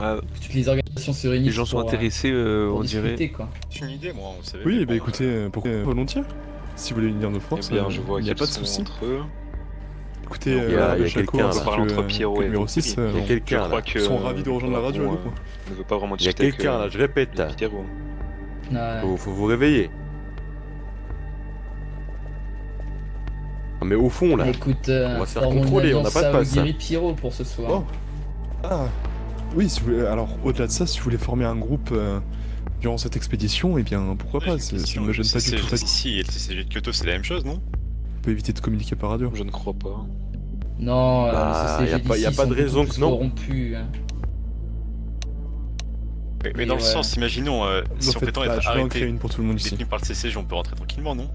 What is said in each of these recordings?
Toutes les organisations se réunissent les gens sont pour, intéressés, pour on dirait. discuter, quoi. C'est une idée, moi, vous savez. Oui, mais bah bon, écoutez, pourquoi volontiers? Si vous voulez unir nos eh forces, bien, je vois il n'y a qu'ils pas de sont souci. entre eux. Écoutez, Et on Il y a- Madame il y a Chaco quelqu'un, On ainsi peut là. parler entre Pierrot que le et numéro vous. 6 Il y a Je quelqu'un crois là. que sont ravis de rejoindre la radio avec vous. ne veut pas vraiment Il y a discuter avec quelqu'un là, je répète. les Pierrot. Ouais. Faut vous réveiller. Ah, mais au fond là, Écoute, on va se faire formons une contrôler, on n'a alliance pas de passe. Saogiri Pyro pour ce soir. Oh. Ah, oui, si vous voulez, alors au-delà de ça, si vous voulez former un groupe durant cette expédition, eh bien pourquoi pas, ça ne me gêne pas du tout. Si, et le CCG de Kyoto, c'est la même chose, non? On peut éviter de communiquer par radio. Je ne crois pas. Non, Bah, le y a CCG pas- y a d'ici pas sont de beaucoup raison plus que non. corrompus, hein. Mais dans le ouais. sens, imaginons, si En on fait, prétend bah, être je vais en créer arrêté, une pour tout le monde ici. détenu par le CCG, on peut rentrer tranquillement, non?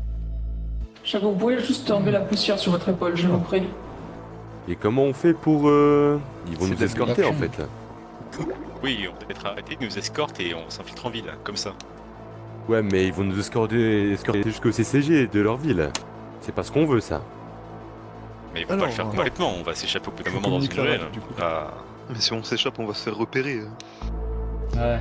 Chaco, vous pouvez juste enlever la poussière sur votre épaule, je vous prie. Et comment on fait pour... Ils vont C'est nous de la escorter en production. fait là. Oui, on peut être arrêté, ils nous escortent et on s'infiltre en ville, comme ça. Ouais, mais ils vont nous escorter jusqu'au CCG de leur ville. C'est pas ce qu'on veut ça. Mais il faut Alors, pas le faire alors. complètement, on va s'échapper au bout d'un Je moment dans une communique la ruelle. radio, du coup. Ah, Mais si on s'échappe, on va se faire repérer. Ouais.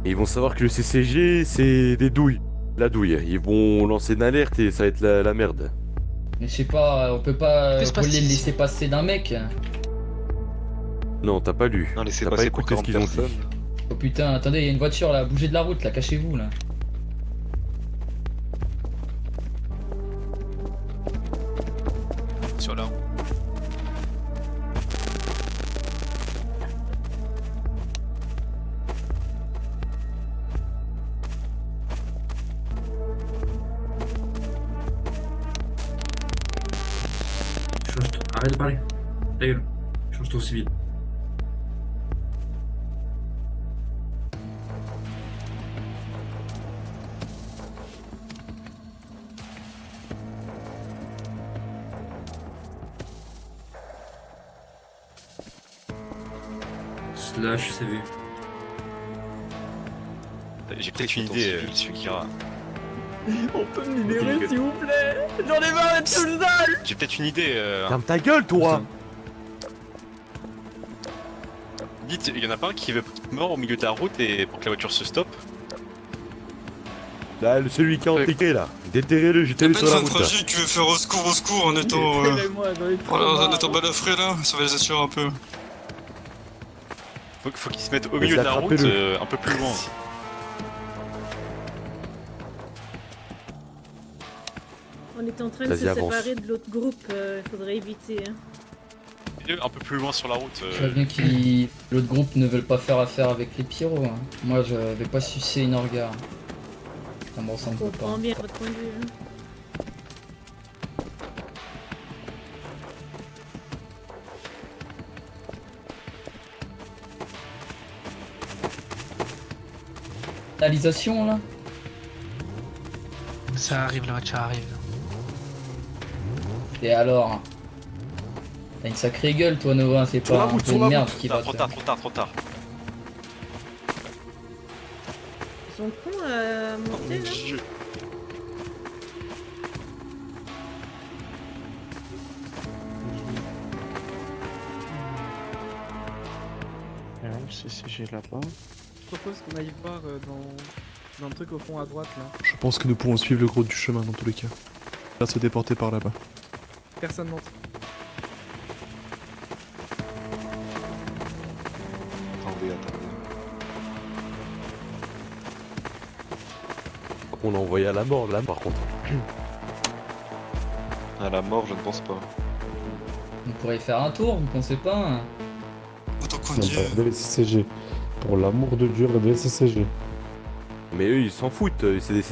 Et ils vont savoir que le CCG c'est des douilles. La douille. Ils vont lancer une alerte et ça va être la merde. Mais je sais pas, on peut pas Qu'est-ce qui se passe voler le ici laisser passer d'un mec. Non, t'as pas lu. Non, laissez T'as pas passer pour écouté ce 40 qu'ils ont dit. personnes. Oh putain, attendez, il y a une voiture là, bougez de la route là, cachez-vous là. sur la. Arrête de parler. Ta gueule. Change-toi au civil. Slash CV. J'ai peut-être une idée, celui qui ira. On peut me libérer s'il vous plaît. J'en ai marre d'être tout seul. J'ai peut-être une idée. Ferme ta gueule toi. Dites, il y en a pas un qui veut être mort au milieu de la route et pour que la voiture se stoppe. Là, celui qui a intégré là. Déterrez-le, j'étais sur la route là. Tu veux faire au secours en étant, en étant balafré là, ça va les assurer un peu. Faut qu'ils se mettent au Vas-y, milieu de la route, attrapez-le. un peu plus loin. On est en train de Vas-y, se avance. séparer de l'autre groupe, il faudrait éviter. Hein. Un peu plus loin sur la route. Je vois bien que l'autre groupe ne veulent pas faire affaire avec les pyros. Hein. Moi je vais pas sucer une orga. Ça me ressemble Je comprends pas. bien votre point de vue. Hein. Finalisation là. Ça arrive, la voiture arrive. Et alors? T'as une sacrée gueule toi Nova, c'est Sur la pas un route, peu sur de la merde route. qui va Trop te... tard, trop tard, trop tard. Ils sont cons à monter là. Le CCG là-bas. Je propose qu'on aille voir dans le truc au fond à droite là. Je pense que nous pourrons suivre le gros du chemin dans tous les cas. Faire se déporter par là-bas. Personne monte. Attendez. On l'a envoyé à la mort là par contre. À la mort, je ne pense pas. On pourrait faire un tour, vous pensez pas hein? Autant qu'on y est. les CCG. Pour l'amour de Dieu, les CCG. Mais eux ils s'en foutent, c'est des...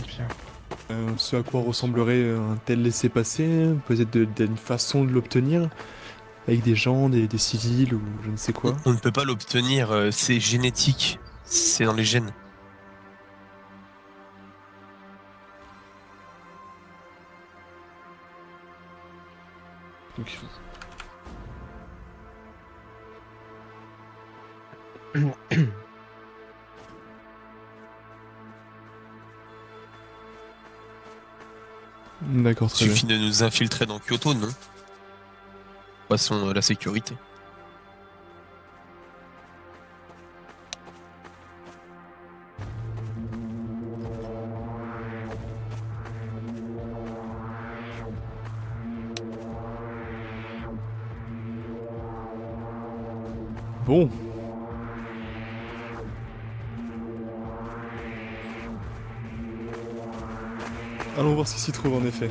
Bien. Ce à quoi ressemblerait un tel laissez-passer, peut-être d'une façon de l'obtenir, avec des gens, des civils ou je ne sais quoi. On ne peut pas l'obtenir, c'est génétique, c'est dans les gènes. Donc, D'accord, très bien. Suffit de nous infiltrer dans Kyoto, non? Passons la sécurité. Bon. Allons voir ce qui s'y trouve en effet.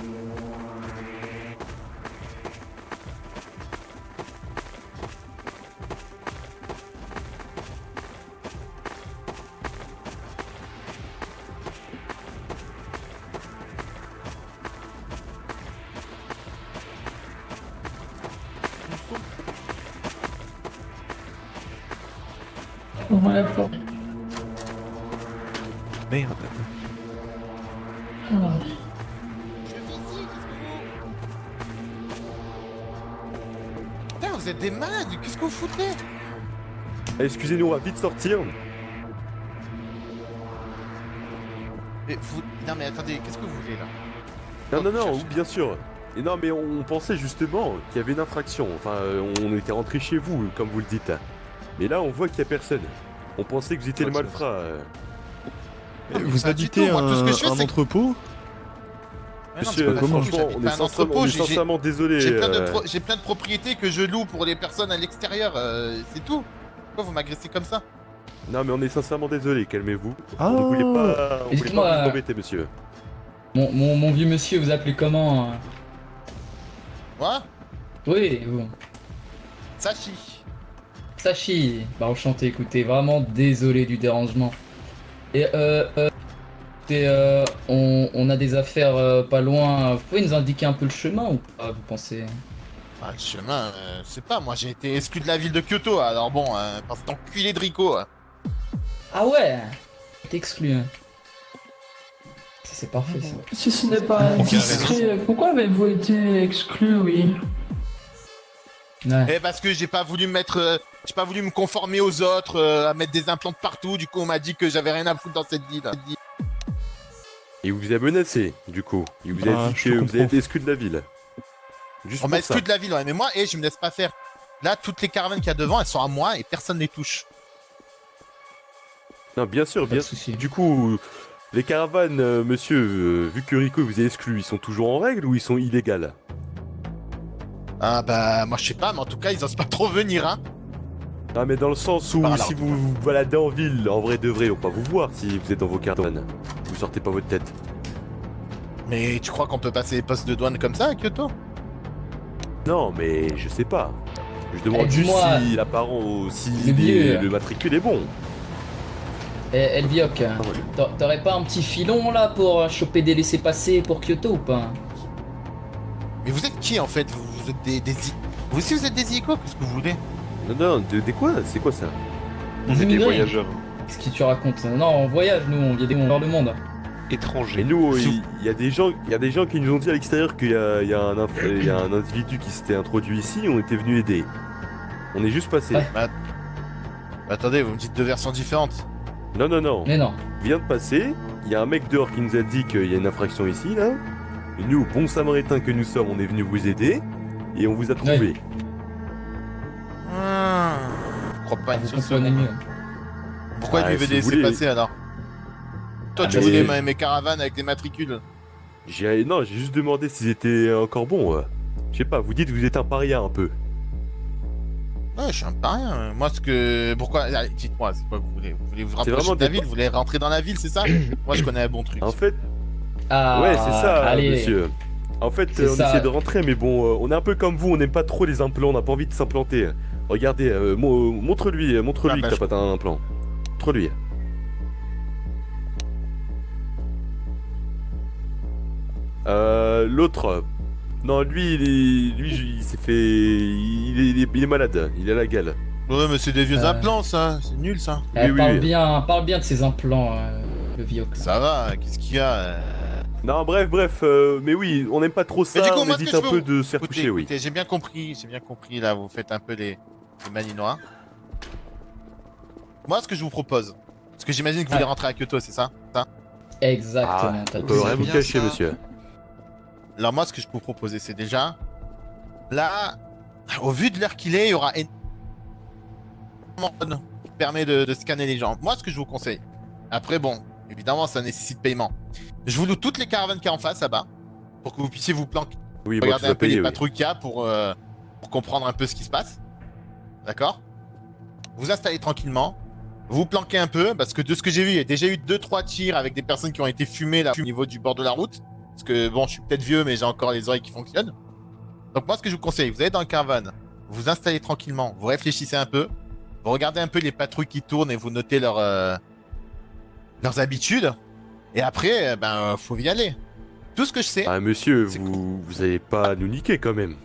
Ouvre la porte. Merde. Alors, Putain, vous êtes des malades, qu'est-ce que vous foutez? Excusez-nous, on va vite sortir. Non mais attendez, qu'est-ce que vous voulez là? Non, bien sûr. Et non, mais on pensait justement qu'il y avait une infraction. Enfin, on était rentré chez vous, comme vous le dites. Mais là, on voit qu'il y a personne. On pensait que vous étiez le malfrat. Vous habitez un entrepôt? Monsieur, franchement, on est sincèrement désolé. J'ai plein de propriétés que je loue pour les personnes à l'extérieur, c'est tout. Pourquoi vous m'agressez comme ça? Non, mais on est sincèrement désolé, calmez-vous. Ah. On ne voulait pas Dites-moi, vous embêter, monsieur. Mon vieux monsieur, vous appelez comment? Moi? Oui, vous. Sachi. Sachi. Bah enchanté, écoutez, vraiment désolé du dérangement. Et écoutez, on a des affaires pas loin. Vous pouvez nous indiquer un peu le chemin ou pas, vous pensez? Ah, le chemin, je sais pas, moi j'ai été exclu de la ville de Kyoto, alors bon, parce que enculé de Rico. Ah ouais. T'es exclu. Hein. C'est parfait ça. si ce n'est pas indiscret, pourquoi avez-vous été exclu, oui? Ouais. Eh parce que j'ai pas voulu me conformer aux autres, à mettre des implants de partout, du coup on m'a dit que j'avais rien à foutre dans cette ville. Il vous a menacé, du coup. Il vous a dit que vous avez été exclu de la ville. Juste On m'a pour ça. exclu de la ville, ouais, mais moi, je me laisse pas faire. Là, toutes les caravanes qu'il y a devant, elles sont à moi et personne les touche. Non, bien sûr, Pas de bien souci. sûr. Du coup, les caravanes, monsieur, vu que Rico vous a exclu, ils sont toujours en règle ou ils sont illégales? Ah bah, moi je sais pas, mais en tout cas, ils osent pas trop venir, hein. Non, mais dans le sens où Par là, si en vous vous baladez en ville, en vrai de vrai, on va pas vous voir si vous êtes dans vos caravanes. Vous sortez pas votre tête. Mais tu crois qu'on peut passer les postes de douane comme ça à Kyoto? Non, mais je sais pas. Je demande Eh, juste dis-moi, si l'apparent, si le vieux. le matricule est bon. Elvioc, Ah, ouais. t'aurais pas un petit filon là pour choper des laissés-passer pour Kyoto ou pas? Mais vous êtes qui en fait? Vous êtes des... Vous aussi vous êtes des Ico? Qu'est-ce que vous voulez? Non, des quoi? C'est quoi ça? Des Des immigrés. voyageurs. Qu'est-ce que tu racontes? Non, on voyage nous, on vient dans le monde. Et Étranger. nous, il y a des gens qui nous ont dit à l'extérieur qu'il y a un individu qui s'était introduit ici, on était venu aider. On est juste passé. Ouais. Bah, attendez, vous me dites deux versions différentes. Non. Mais non. On vient de passer, il y a un mec dehors qui nous a dit qu'il y a une infraction ici, là. Et nous, bons samaritains que nous sommes, on est venu vous aider. Et on vous a trouvé. Je crois pas une Vous seule comprenez seconde. mieux. Pourquoi Ah, lui veut si laisser vous voulez. passer alors? Toi Ah, tu bah, voulais c'est- mes caravanes avec des matricules. Non, j'ai juste demandé s'ils étaient encore bons. Je sais pas, vous dites que vous êtes un paria un peu. Ouais, je suis un paria. Moi, ce que. Pourquoi. Allez, dites-moi, c'est quoi que vous voulez? Vous voulez vous rapprocher vraiment de la des- ville? Vous voulez rentrer dans la ville, c'est ça? Moi, je connais un bon truc. En fait, Ah, ouais, c'est ça, allez. monsieur. En fait, C'est on ça. essaie de rentrer, mais bon, on est un peu comme vous, on n'aime pas trop les implants, on n'a pas envie de s'implanter. Regardez, montre-lui Ah, que bah, t'as pas un implant. Montre-lui. L'autre. Non, lui, il s'est fait. Il est malade, il a la gale. Ouais, mais c'est des vieux Euh. implants, ça. C'est nul, ça. Eh, Oui, parle oui. bien de ses implants, le Vioc. Ça va, qu'est-ce qu'il y a Non, bref, mais oui, on n'aime pas trop ça, du coup, on moi, ce évite que un je peu veux- de se faire Écoutez, toucher, oui. écoutez, j'ai bien compris, là, vous faites un peu les malinois. moi, ce que je vous propose, parce que j'imagine que vous voulez rentrer à Kyoto, c'est ça? Exactement. On peut rien vous bien cacher, ça. monsieur. Alors moi, ce que je peux vous proposer, c'est déjà... Là, au vu de l'heure qu'il est, il y aura énormément qui permet de scanner les gens. Moi, ce que je vous conseille, après, bon, évidemment, ça nécessite paiement. Je vous loue toutes les caravanes qu'il y a en face, là-bas, pour que vous puissiez vous planquer, Oui, bon, regarder tu un dois peu les payer, oui. patrouilles qu'il y a pour comprendre un peu ce qui se passe. D'accord? Vous installez tranquillement. Vous planquez un peu, parce que de ce que j'ai vu, il y a déjà eu 2-3 tirs avec des personnes qui ont été fumées là au niveau du bord de la route. Parce que bon, je suis peut-être vieux, mais j'ai encore les oreilles qui fonctionnent. Donc moi, ce que je vous conseille, vous allez dans le caravane, vous installez tranquillement, vous réfléchissez un peu, vous regardez un peu les patrouilles qui tournent et vous notez leurs habitudes. Et après, faut y aller. Tout ce que je sais... Ah, monsieur, C'est vous allez pas nous niquer quand même.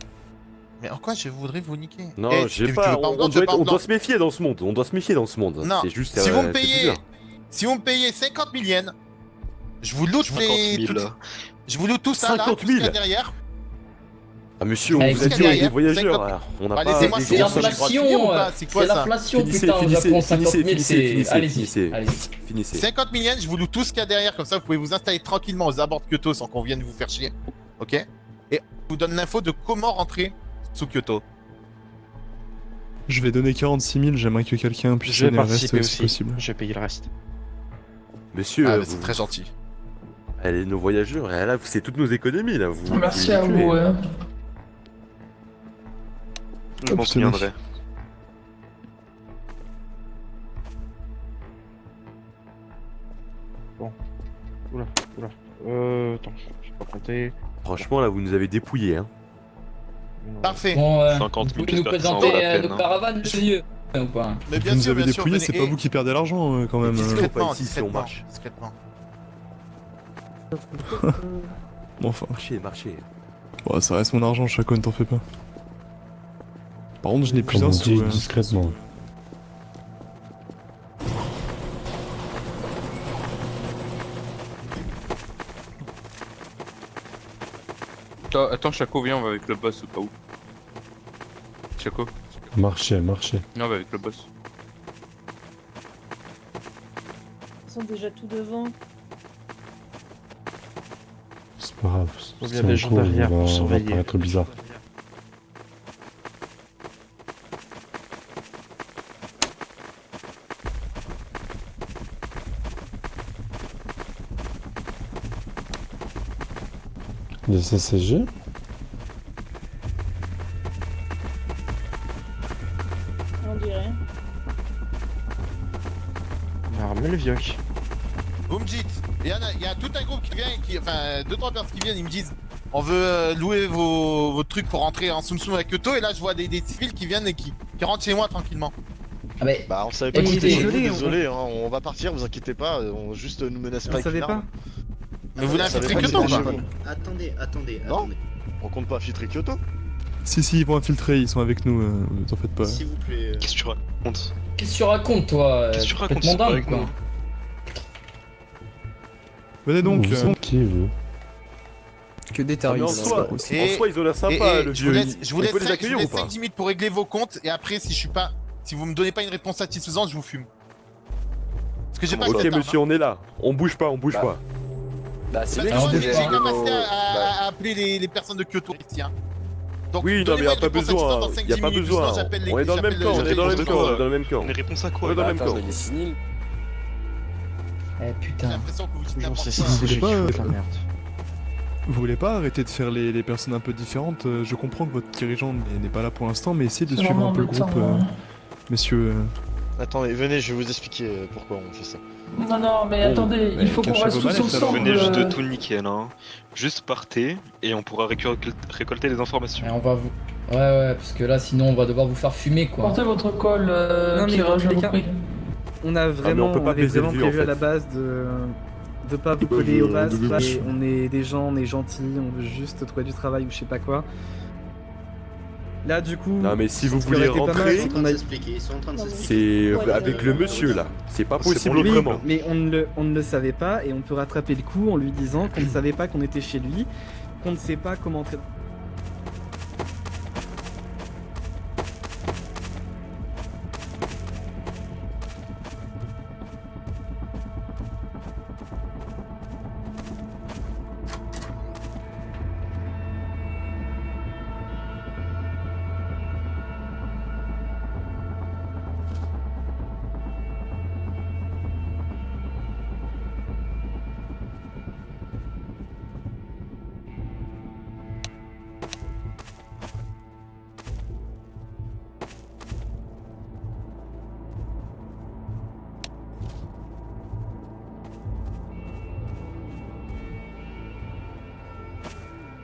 Mais en quoi je voudrais vous niquer? Non, Eh, je sais tu pas, veux on doit se méfier dans ce monde. On doit se méfier dans ce monde. Non, C'est juste. si vous me c'est payez, bizarre. si vous me payez 50 000 yens, je vous loot 50 les... 000 toutes- là. Je vous loot tout ça là, 50 tout ce qu'il y a 000. derrière. Ah, monsieur, on Allez, vous a tout ce dit, qu'il y a on est des derrière, voyageurs. 50. Alors, on n'a Bah, pas. laissez-moi des C'est finir, grosses- j'ai le droit de finir ou l'inflation, pas? C'est quoi c'est ça? l'inflation, Finissez, putain, on finissez, apprend 50 000, finissez, c'est... Allez-y, finissez. allez-y. Finissez. 50 000 yens, je vous loue tout ce qu'il y a derrière, comme ça vous pouvez vous installer tranquillement aux abords de Kyoto sans qu'on vienne vous faire chier. Ok? Et je vous donne l'info de comment rentrer sous Kyoto. Je vais donner 46 000, j'aimerais que quelqu'un puisse Je vais donner le reste participer si aussi. possible. Je vais payer le reste. Monsieur, Ah, bah, c'est très gentil. allez, nos voyageurs, et là, c'est toutes nos économies, là. Vous, Merci vous à tuez. vous. Ouais. Je m'en Obtenez. souviendrai. Oula. Attends, je vais pas compter. Franchement, là, vous nous avez dépouillés, hein. Parfait. Bon, 50 000, vous pouvez nous j'espère que ça en vaut la présenter peine, nos hein. caravanes, monsieur, ou pas? Mais Vous nous avez dépouillé, c'est pas vous qui perdez l'argent quand même. Discrètement, Pas ici, si on discrètement, marche. discrètement. Bon, enfin, Marchez. bon, ça reste mon argent, Chaco, ne t'en fais pas. Par contre, je n'ai plus un sou. discrètement. Attends, Chaco, viens, on va avec le boss ou pas où? Chaco? Marchez. Non, on va avec le boss. Ils sont déjà tout devant. C'est pas grave. Il y a des gens derrière pour surveiller. paraître bizarre. Des CCG? On dirait. Alors, mais le vioc. Vous me dites, il y a tout un groupe qui vient, enfin 2-3 personnes qui viennent, ils me disent on veut louer vos trucs pour rentrer en Tsum Tsum à Kyoto, et là je vois des civils qui viennent et qui rentrent chez moi tranquillement. Ah mais... Bah, on savait pas que c'était chez vous, désolé, on va partir, vous inquiétez pas, on juste nous menace On savait pas. Mais vous savez l'infiltrez pas que Kyoto ou c'était pas? chez Attendez. Non. On compte pas filtrer Kyoto. Si, ils vont infiltrer, ils sont avec nous, ne t'en faites pas. vous plaît. Qu'est-ce que tu racontes? Qu'est-ce que tu racontes, toi? Qu'est-ce que tu racontes? Complètement C'est pas dingue, avec quoi. nous. Venez donc. Vous êtes qui, vous? Que des Mais tarifs. en soi, Et- ils ont l'air Et, sympas, et le je vous vieux. laisse, je vous On laisse peut les 5, accueillir ou pas? 10 minutes pour régler vos comptes, et après si vous me donnez pas une réponse satisfaisante, je vous fume. Parce que j'ai pas Ok, cette arme, monsieur, on est là. On bouge pas. hein. Parce que Alors, moi, on j'ai bouge pas, une capacité à appeler les personnes de Kyoto ici, hein. Donc, Oui, non, mais donnez-moi y a une pas réponse besoin. satisfaisante dans 5-10 Y a pas minutes, besoin. sinon j'appelle les- On est dans le même j'appelle camp. les- On est dans le même j'appelle camp. les- On est dans le même camp. Mais réponse à On quoi est dans le même camp. Eh J'ai putain. l'impression que vous dites J'en n'importe sais quoi. si Vous voulez j'ai pas, tué de la merde. Vous voulez pas arrêter de faire les personnes un peu différentes? Je comprends que votre dirigeant n'est pas là pour l'instant, mais essayez de C'est suivre vraiment un peu le embêtant, groupe, messieurs. Attendez, venez, je vais vous expliquer pourquoi on fait ça. Non, mais attendez, il faut qu'on cachez reste vos tous mallettes, alors. ensemble. Venez juste de tout niquer, là. Hein. Juste partez et on pourra récolter les informations. Et on va vous... Ouais, parce que là, sinon, on va devoir vous faire fumer, quoi. Portez votre col, Non, mais qui dans tous les vous cas, prie. On a vraiment, peut pas avait baiser le vraiment vieux, prévu en à la fait. base de pas vous coller aux bases. Et on est des gens, on est gentils, on veut juste trouver du travail ou je sais pas quoi. Là, du coup, Non, mais si vous ce qui aurait voulez été pas mal, rentrer, c'est qu'on a- c'est avec le monsieur là. C'est pas possible Oui, autrement. mais on ne le savait pas et on peut rattraper le coup en lui disant qu'on ne savait pas qu'on était chez lui, qu'on ne sait pas comment entrer.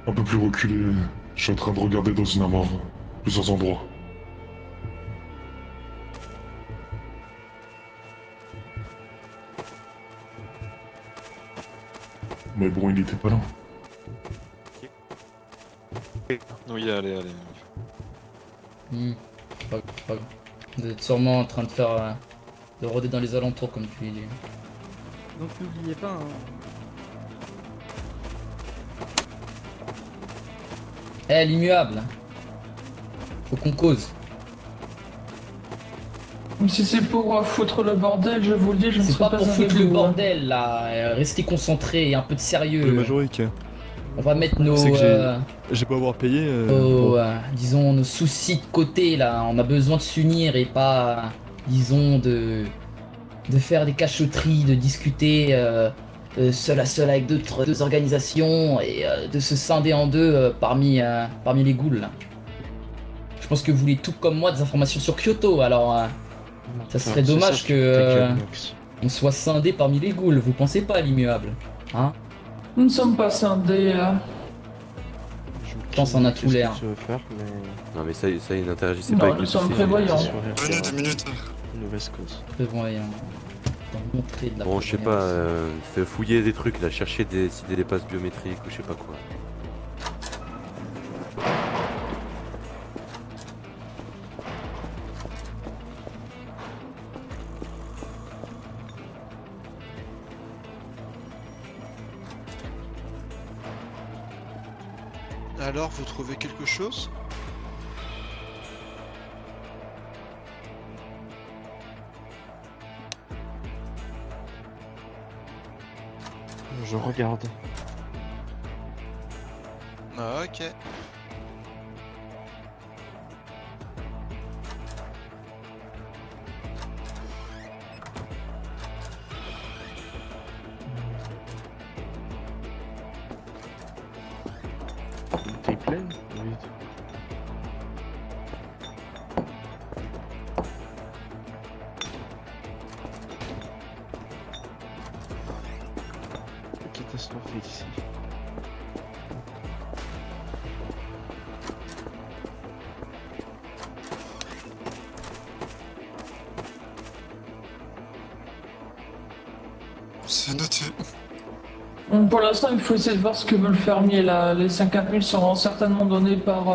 Un peu plus reculé, je suis en train de regarder dans une armoire plusieurs endroits. Mais bon, il était pas là. Oui, allez. Pas grave. Vous êtes sûrement en train de faire... de rôder dans les alentours, comme tu dis. Donc n'oubliez pas, hein. Eh, l'immuable. Faut qu'on cause. Si c'est pour foutre le bordel, je vous le dis, je ne C'est serai pas pas pour avec foutre le vous, hein. bordel, là. Restez concentrés, un peu de sérieux. Le majorique. On va mettre nos... C'est que j'ai beau avoir payé. disons, nos soucis de côté, là. On a besoin de s'unir et pas... disons, de faire des cachotteries, de discuter seul à seul avec deux organisations et de se scinder en deux parmi les ghouls, là. Je pense que vous voulez tout comme moi des informations sur Kyoto, alors ça serait dommage que on soit scindé parmi les ghouls, vous pensez pas à l'immuable, hein? Nous ne sommes pas scindés. Je pense qu'on a tout l'air. Non mais ça il n'interagissait Non, pas avec nous le sommes dossier. prévoyants. 2 minutes. Mauvaise cause. Prévoyant. Montrer de la Bon, je sais pas, fait fouiller des trucs là, chercher des passes biométriques ou je sais pas quoi. Alors, vous trouvez quelque chose? Je regarde. Ah, ok. T'es pleine? Oui. Catastrophe ici. C'est noté. Pour l'instant, il faut essayer de voir ce que veut le fermier là. Les 50 000 seront certainement donnés par.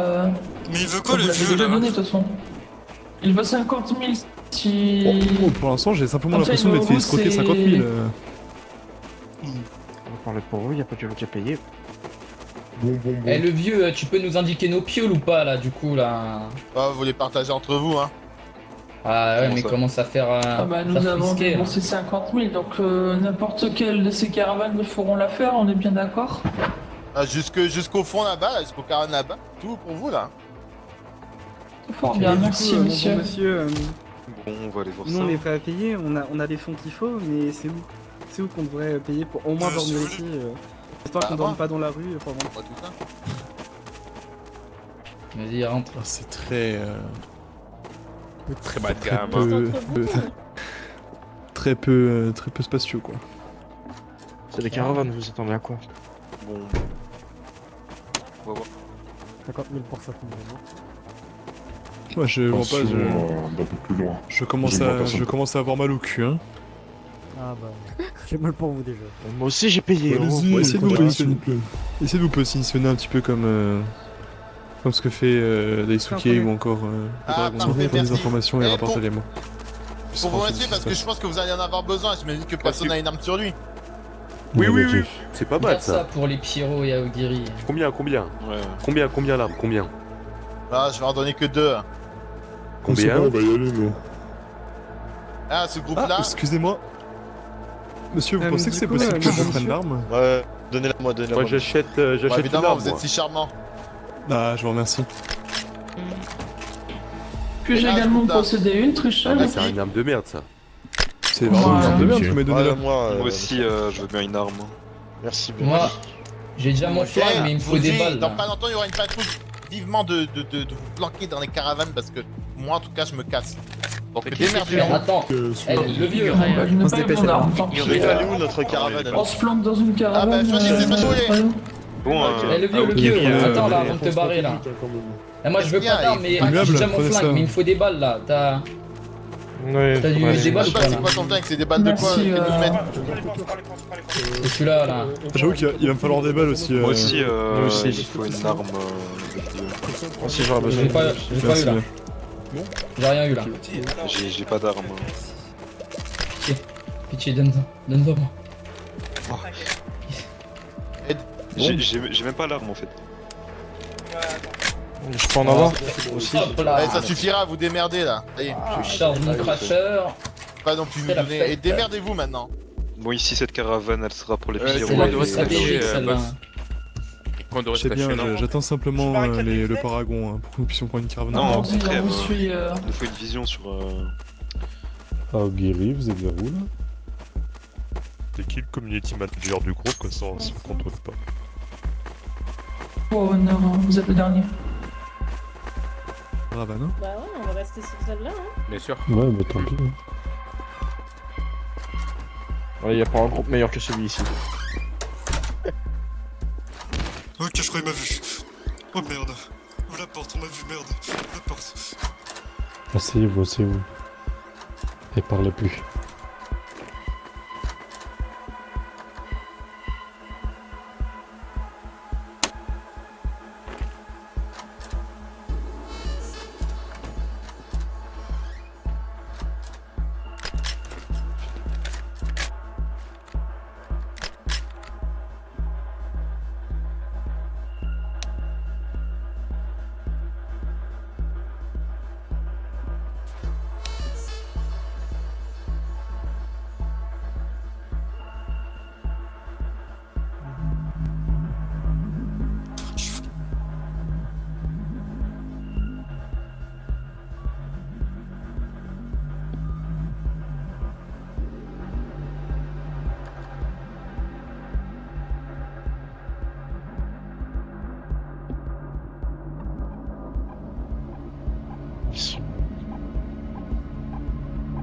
Mais il veut quoi, le Vous l'avez vieux, déjà là? donné de toute façon. Il veut 50 000 si. Oh, pour l'instant, j'ai simplement Comme ça, l'impression il d'être fait vous, escroquer c'est- 50 000. On va parler pour eux, y a pas de qui a payé. Bon. Eh, le vieux, tu peux nous indiquer nos pioles ou pas, là, du coup, là? Ah, vous les partagez entre vous, hein. Ah ouais, Comment mais ça commence à faire... Ah bah, nous avons déboursé 50 000, donc n'importe quelle de ces caravanes feront l'affaire, on est bien d'accord? Ah, jusqu'au fond là-bas, jusqu'au caran là-bas. Tout pour vous là. Fort bien, Et du merci coup, mon bon monsieur. monsieur, Bon, on va aller voir nous ça. on est prêt à payer, on a les fonds qu'il faut, mais c'est où? C'est où qu'on devrait payer pour au moins si dormir vous ici histoire qu'on Bah, dorme moi. pas dans la rue pendant... Pas tout ça. Vas-y, rentre. Ah, c'est très. Très bas de Très gamme. peu. Très peu spacieux, quoi. C'est des caravanes, vous attendez à quoi? Bon. On va voir. 50 000 pour ça, tout le monde. Moi, je vois pas. D'un peu plus loin. Je commence à avoir mal au cul, hein. Ah bah, j'ai mal pour vous déjà. Moi aussi j'ai payé. Allez-y, oh. essayez de vous s'il positionner. vous plaît. Essayez de vous positionner un petit peu comme ce que fait Daisuke ou encore Ah, Dragon. parfait, Prenez des merci. informations et Eh, rapportez-les moi. Pour vous remercier parce que je pense que vous allez en avoir besoin. Je me dis que personne n'a une arme sur lui. Oui, c'est pas mal Regarde ça ça. pour les Pyro et Aogiri. Combien Ouais. Combien l'arme? Combien? Ah, je vais en donner que 2. Combien? On va y aller, nous. Ah, ce Ah, groupe-là. excusez-moi. Monsieur, vous mais pensez que du c'est coup, possible que je monsieur- prenne l'arme? Ouais, donnez-la moi, donnez-la Moi moi. j'achète Bon, une évidemment, arme. vous êtes moi. si charmant. Ah, je vous remercie. Puis-je Ah, également je vous posséder une, tricheur? Ah, c'est une arme de merde ça. C'est vraiment une arme de merde que vous m'avez donné Ouais, là. moi, Moi aussi, je veux bien une arme. Merci bien. Moi, j'ai déjà mon flingue, mais il me Je faut vous des dis, balles. Dans là. pas longtemps, il y aura une patrouille. Vivement de vous planquer dans les caravanes parce que moi, en tout cas, je me casse. Donc, démerdez-vous. Alors, attends, le vieux. Bah, je n'ai On se pas eu dépêche, mon alors. arme, tant pis. Elle est où notre caravane On se plante dans une caravane. choisissez ce que vous voulez. Bon, Le vieux, le vieux, attends là, avant de te barrer là. Et moi je veux pas d'armes, mais j'ai déjà mon flingue, mais il me faut des balles là. T'as des balles ou pas C'est là? quoi ton flingue? C'est des balles de quoi? Merci, Quel millimètre? C'est celui-là là. J'avoue qu'il va me falloir des balles aussi. Moi aussi, aussi. il faut une arme. Moi aussi, j'aurais besoin. J'ai pas eu là. J'ai rien eu là. J'ai pas d'arme. Pitié, donne-moi. J'ai même pas l'arme en fait. Je peux en avoir aussi. Hop là. Allez, ça suffira, vous démerdez là. Allez, Je charge mon crasher. pas non plus me C'est la donner. fête. Et démerdez-vous maintenant. Bon, ici, cette caravane, elle sera pour les C'est pyros. la devrait plus se stratégique cacher, celle-là. Quand on devrait Je se sais bien, cacher, non j'attends simplement le paragon hein, pour que nous puissions prendre une caravane. Non, au Vas-y, contraire, on vous suit. il nous faut une vision sur. Ah, Guéry, vous êtes vers où là? C'est qui le community manager du groupe, comme ça on se contrôle pas. Oh non, vous êtes le dernier. Caravane, hein? Bah ouais, on va rester sur celle-là. Hein. Bien sûr. Ouais, bah tant pis. Ouais, y a pas un groupe meilleur que celui ici. Ok, je crois qu'il m'a vu. Oh merde. Ouvre la porte, on m'a vu, merde. La porte. Asseyez-vous, asseyez-vous. Et parlez plus.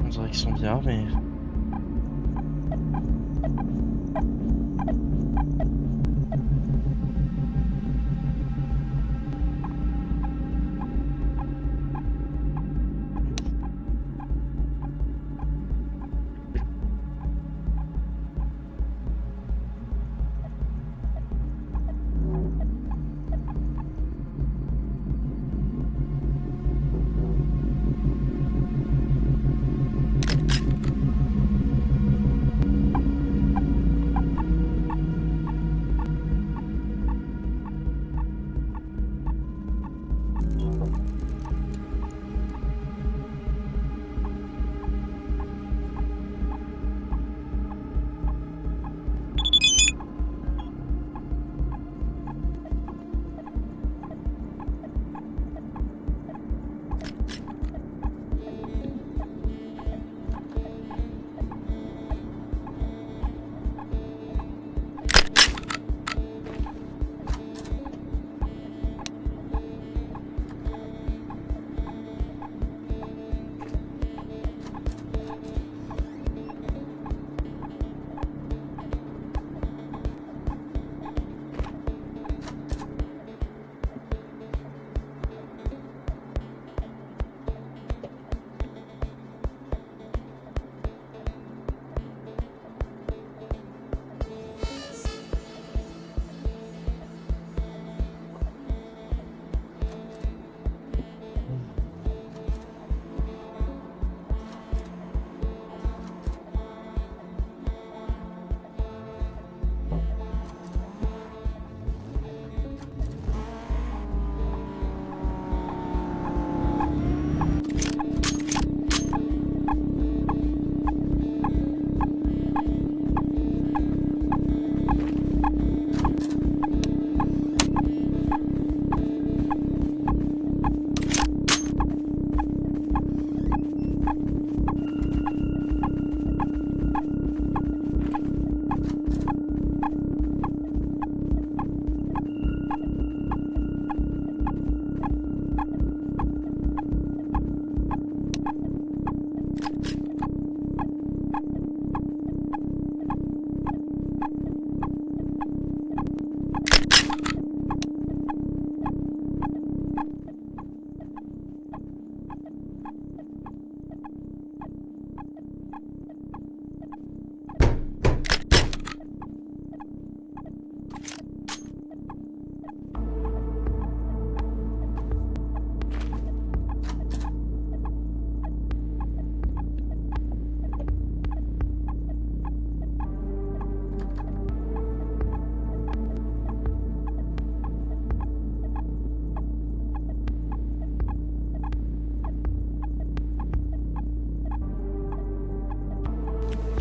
On dirait qu'ils sont bien armés.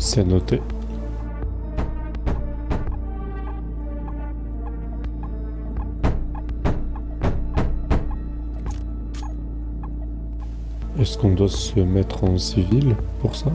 C'est noté. Est-ce qu'on doit se mettre en civil pour ça?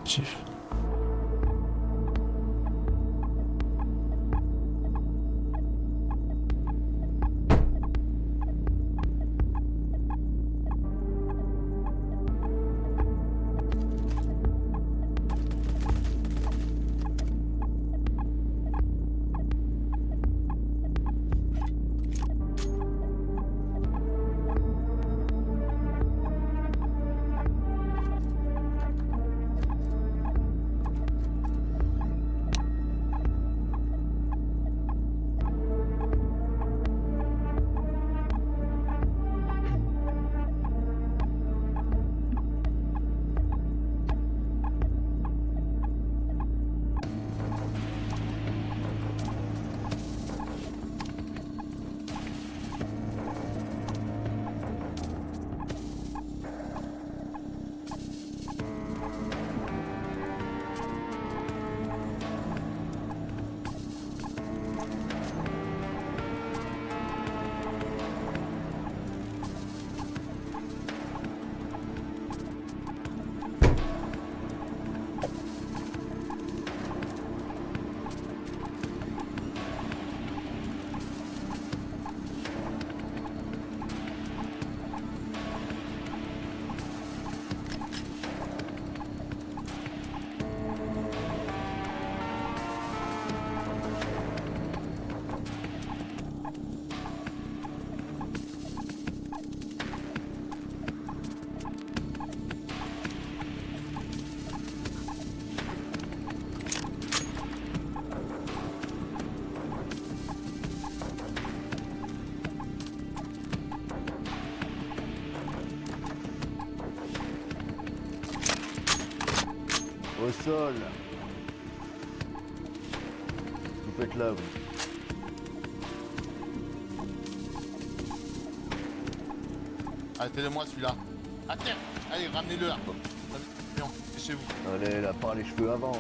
Chef. Au sol. Vous faites là, vous. Arrêtez-le-moi celui-là. À terre. Allez, ramenez-le là. Viens, c'est chez vous. Allez, là, par les cheveux, avance.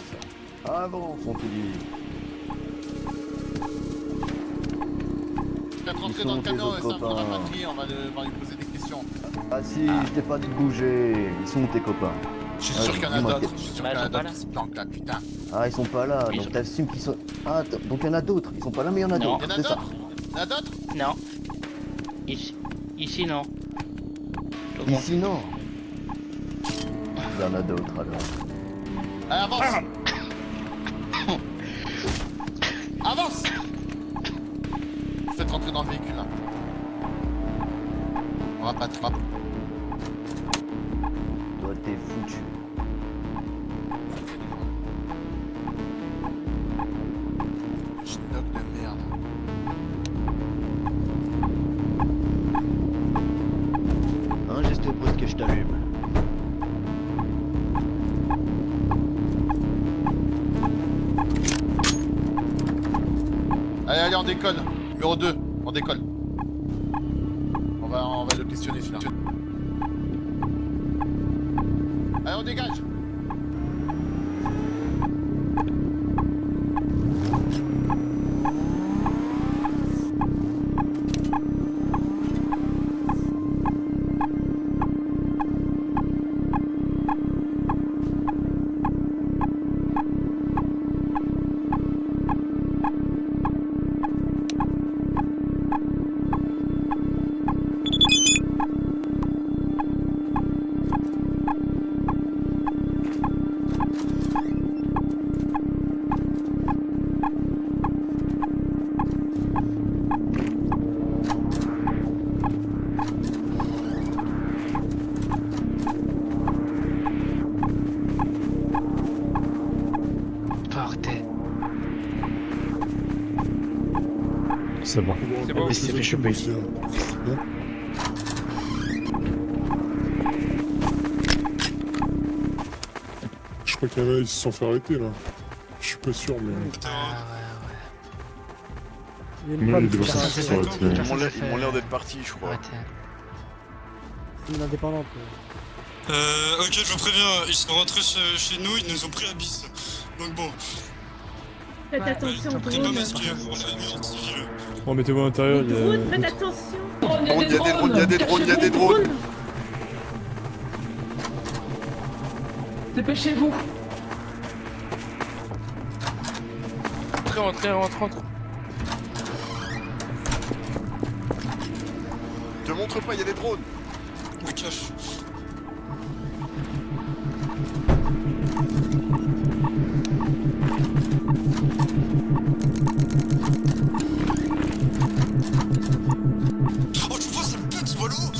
Avance, on te dit. Faites rentrer dans le camion, c'est un peu rapatrié, on va lui poser des questions. Ah si, je t'ai pas dit de bouger. Ils sont où tes copains? Je suis sûr qu'il y en a d'autres, je suis sûr qu'il y en a d'autres qui se planquent là, putain. Ah, ils sont pas là, donc t'assumes qu'ils sont... Ah, donc il y en a d'autres, ils sont pas là, mais il y en a d'autres, c'est ça. Il y en a d'autres? Non. Ici non. Ici non. Il y en a d'autres alors. Allez, avance. Avance. Faites rentrer dans le véhicule là. On va pas te frapper. Toi t'es foutu. Schnock de merde. Allez, on décolle. Numéro 2, on décolle. On va le questionner celui-là. Allez, on dégage. C'est bon. C'est bon. Il s'est fait choper. Je crois qu'il y en a, ils se sont fait arrêter là. Je suis pas sûr, mais. Il y a une Mais femme il qui doit part. s'en faire arrêter. Ils m'ont l'air d'être partis, je crois. Une indépendante. Ok, je vous préviens, ils sont rentrés chez nous, ils nous ont pris à bis. Donc bon. Faites attention au Pris pas drone. masqué, on a une numéro de civil. Bon, mettez-vous à l'intérieur, il y a. Drone, faites attention. Il y a des drones, il y a des drones, il y a des drones. Dépêchez-vous. Rentre. Te montre pas, il y a des drones. Me cache. Oh, tu vois, ça me pète ce ballon.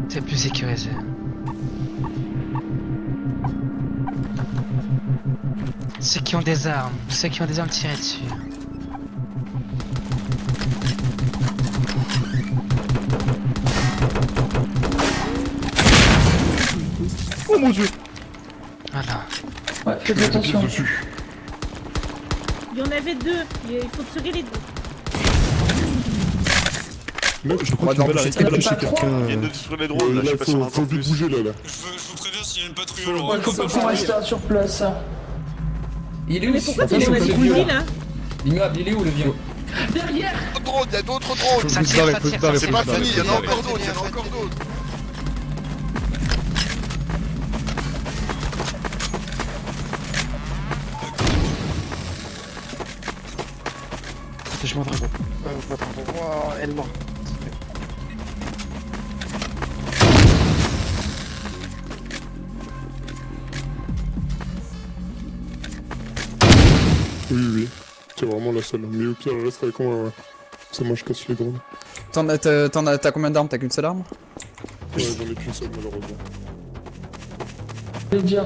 C'est plus sécurisé. Ceux qui ont des armes, tirez dessus. Oh mon dieu! Voilà. Ouais, faites attention. Il y en avait deux. Il faut tirer les deux. Je crois qu'il va arrêter de lâcher quelqu'un. Il y a deux sur les drones, là, je sais pas si on en Faut entend vite plus. bouger là. Je vous préviens s'il y a une patrouille au Ouais, loin. faut rester sur place. Il est où Mais pourquoi il est où, tu le m'as vieux dit là là? L'immeuble, il est où le vieux? Derrière. Drone, il y a d'autres drones. Ça tire, ça tire. C'est pas fini, il y en a encore d'autres, il y en a encore d'autres. Protège-moi, Dragon. Oh, elle est morte. Oui. C'est vraiment la seule. Mais au pire, reste avec moi, ouais. Ça, moi, je casse les drones. T'as combien d'armes? T'as qu'une seule arme? Ouais, j'en ai qu'une seule, malheureusement. Je vais dire.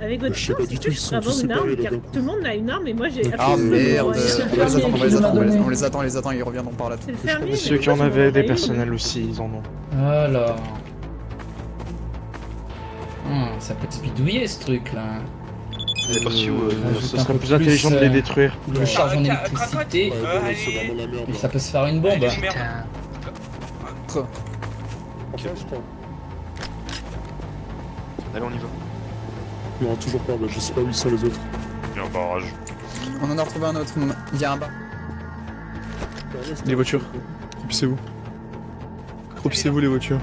Avec votre Je sais pas chance, du est-ce tout, que ils je sont peux avoir tous une arme séparés, car là-bas. tout le monde a une arme et moi j'ai Ah absolument merde! rien. C'est le fermier qui nous l'a donné. On les attend, ils reviendront par là. C'est le fermier. Ceux mais qui en moi, j'en avaient ai des une. personnels aussi, ils en ont. Alors. Ça peut te bidouiller ce truc là. Elle est partie où Ce serait plus intelligent de les détruire. Plus charge en électricité, Ouais, c'est vraiment la merde. et ça peut se faire une bombe. Putain. Enfin, je crois. Allez, on y va. Non, toujours pas, bah, je sais pas où ils sont les autres. Il y a un barrage. On en a retrouvé un autre. Il y a un bas. Les voitures. Propissez-vous. Propissez-vous les voitures.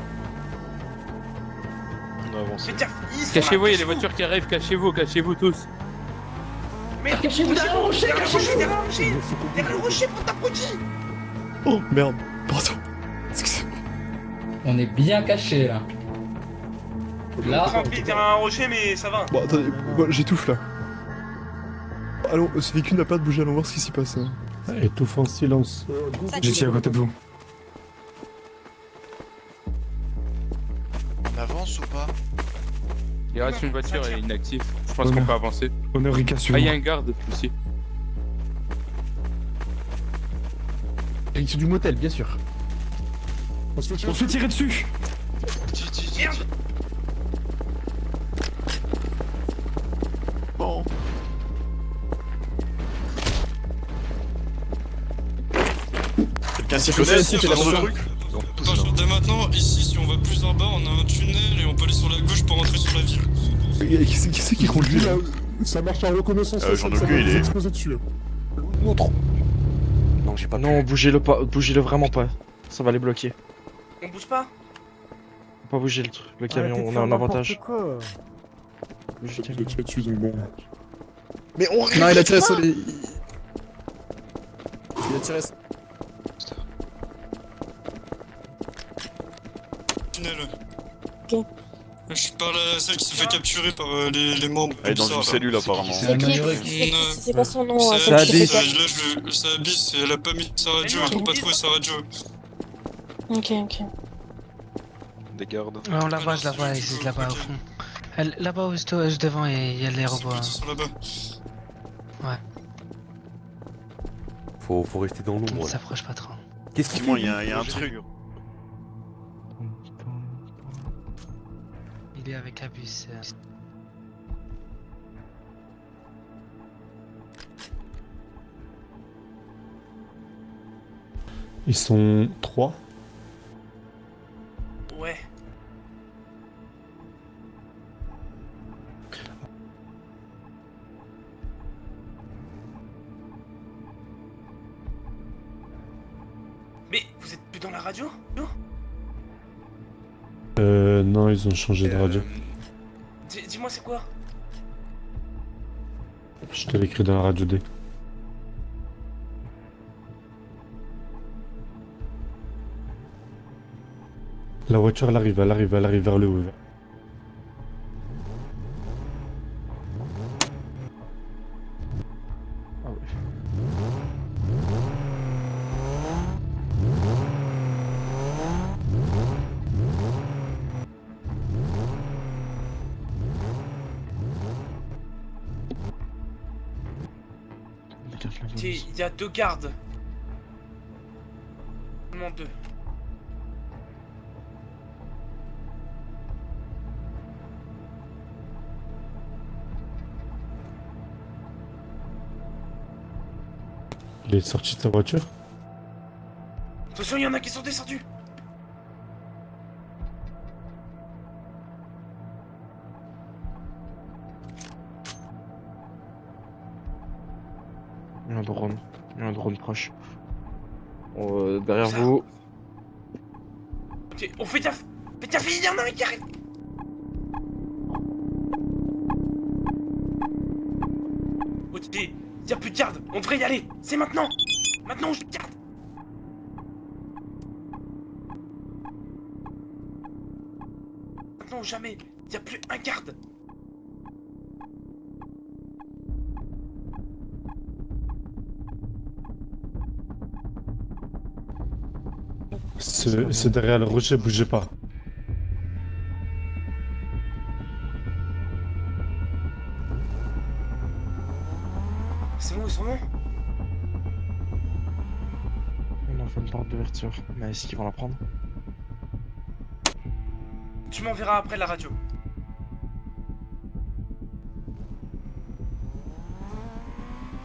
On a avancé. Cachez-vous, il y a les voitures qui arrivent, cachez-vous tous. Cachez-vous derrière le rocher, cachez-vous Derrière le rocher. Oh merde. Pardon. Excusez-moi. On est bien caché là. Là, un rocher, mais ça va. Bon, attendez, j'étouffe là. Allons, ce véhicule n'a pas de bouger, allons voir ce qui s'y passe. Étouffe en silence. J'étais à côté de vous. On avance ou pas? Il reste une voiture, elle est inactive. Je pense qu'on peut avancer. Honneur Rika, Ah, il y a un garde aussi. Direction du motel, bien sûr. On se fait tirer dessus. Merde. Bon. Quelqu'un s'y connaît sur ce truc? À partir de maintenant, ici, si on va plus en bas, on a un tunnel et on peut aller sur la gauche pour rentrer sur la ville. Qui c'est qui conduit là? Ça marche en reconnaissance. J'en ai aucune idée. Montre. Non, j'ai pas. Non, bougez-le pas, bougez-le vraiment pas. Ça va les bloquer. On bouge pas? Faut pas bouger le camion, on a un avantage. Je vais tirer dessus, donc bon. Mais on non, il a tiré sur les. Il a tiré. Tunnel. Je parle à celle qui s'est fait capturer par les membres. Elle est dans une cellule apparemment. C'est quoi son nom? C'est Abyss. C'est Abyss, elle a pas mis sa radio, elle peut pas trouver sa radio. Ok. Des gardes. Ouais, on la voit, je la vois, ici, là-bas au fond. Là-bas, juste devant, il y a l'aéroport. Ils sont là-bas. Ouais. Faut rester dans On l'ombre ne là. s'approche pas trop. Qu'est-ce qu'il Effectivement, il y a un truc. Il est avec Abyss. Ils sont 3. Ouais. Mais vous êtes plus dans la radio? Non, ils ont changé de radio. Dis-moi c'est quoi? Je te l'ai écrit dans la radio D. La voiture, elle arrive vers le haut. Ah ouais. Il y a 2 gardes. Seulement 2. Il est sorti de sa voiture. Attention, il y en a qui sont descendus. Il y a un drone proche. Derrière vous. On fait gaffe, il y en a un qui arrive. Ok, il y a plus de garde, on devrait y aller. C'est maintenant. Maintenant, je garde. Maintenant ou jamais, il y a plus un garde. C'est derrière le rocher, bougez pas. C'est bon, ils sont bons. On a fait une porte d'ouverture, mais est-ce qu'ils vont la prendre? Tu m'enverras après la radio.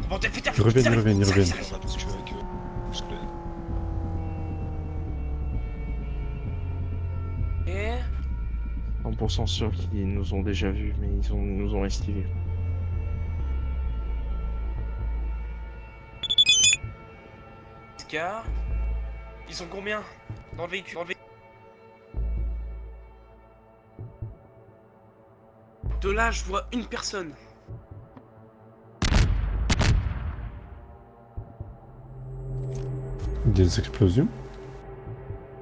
Bon, fais gaffe. Ils reviennent. Et 100% sûr qu'ils nous ont déjà vus, mais ils nous ont esquivés. Gars, ils sont combien dans le véhicule? De là, je vois une personne. Des explosions?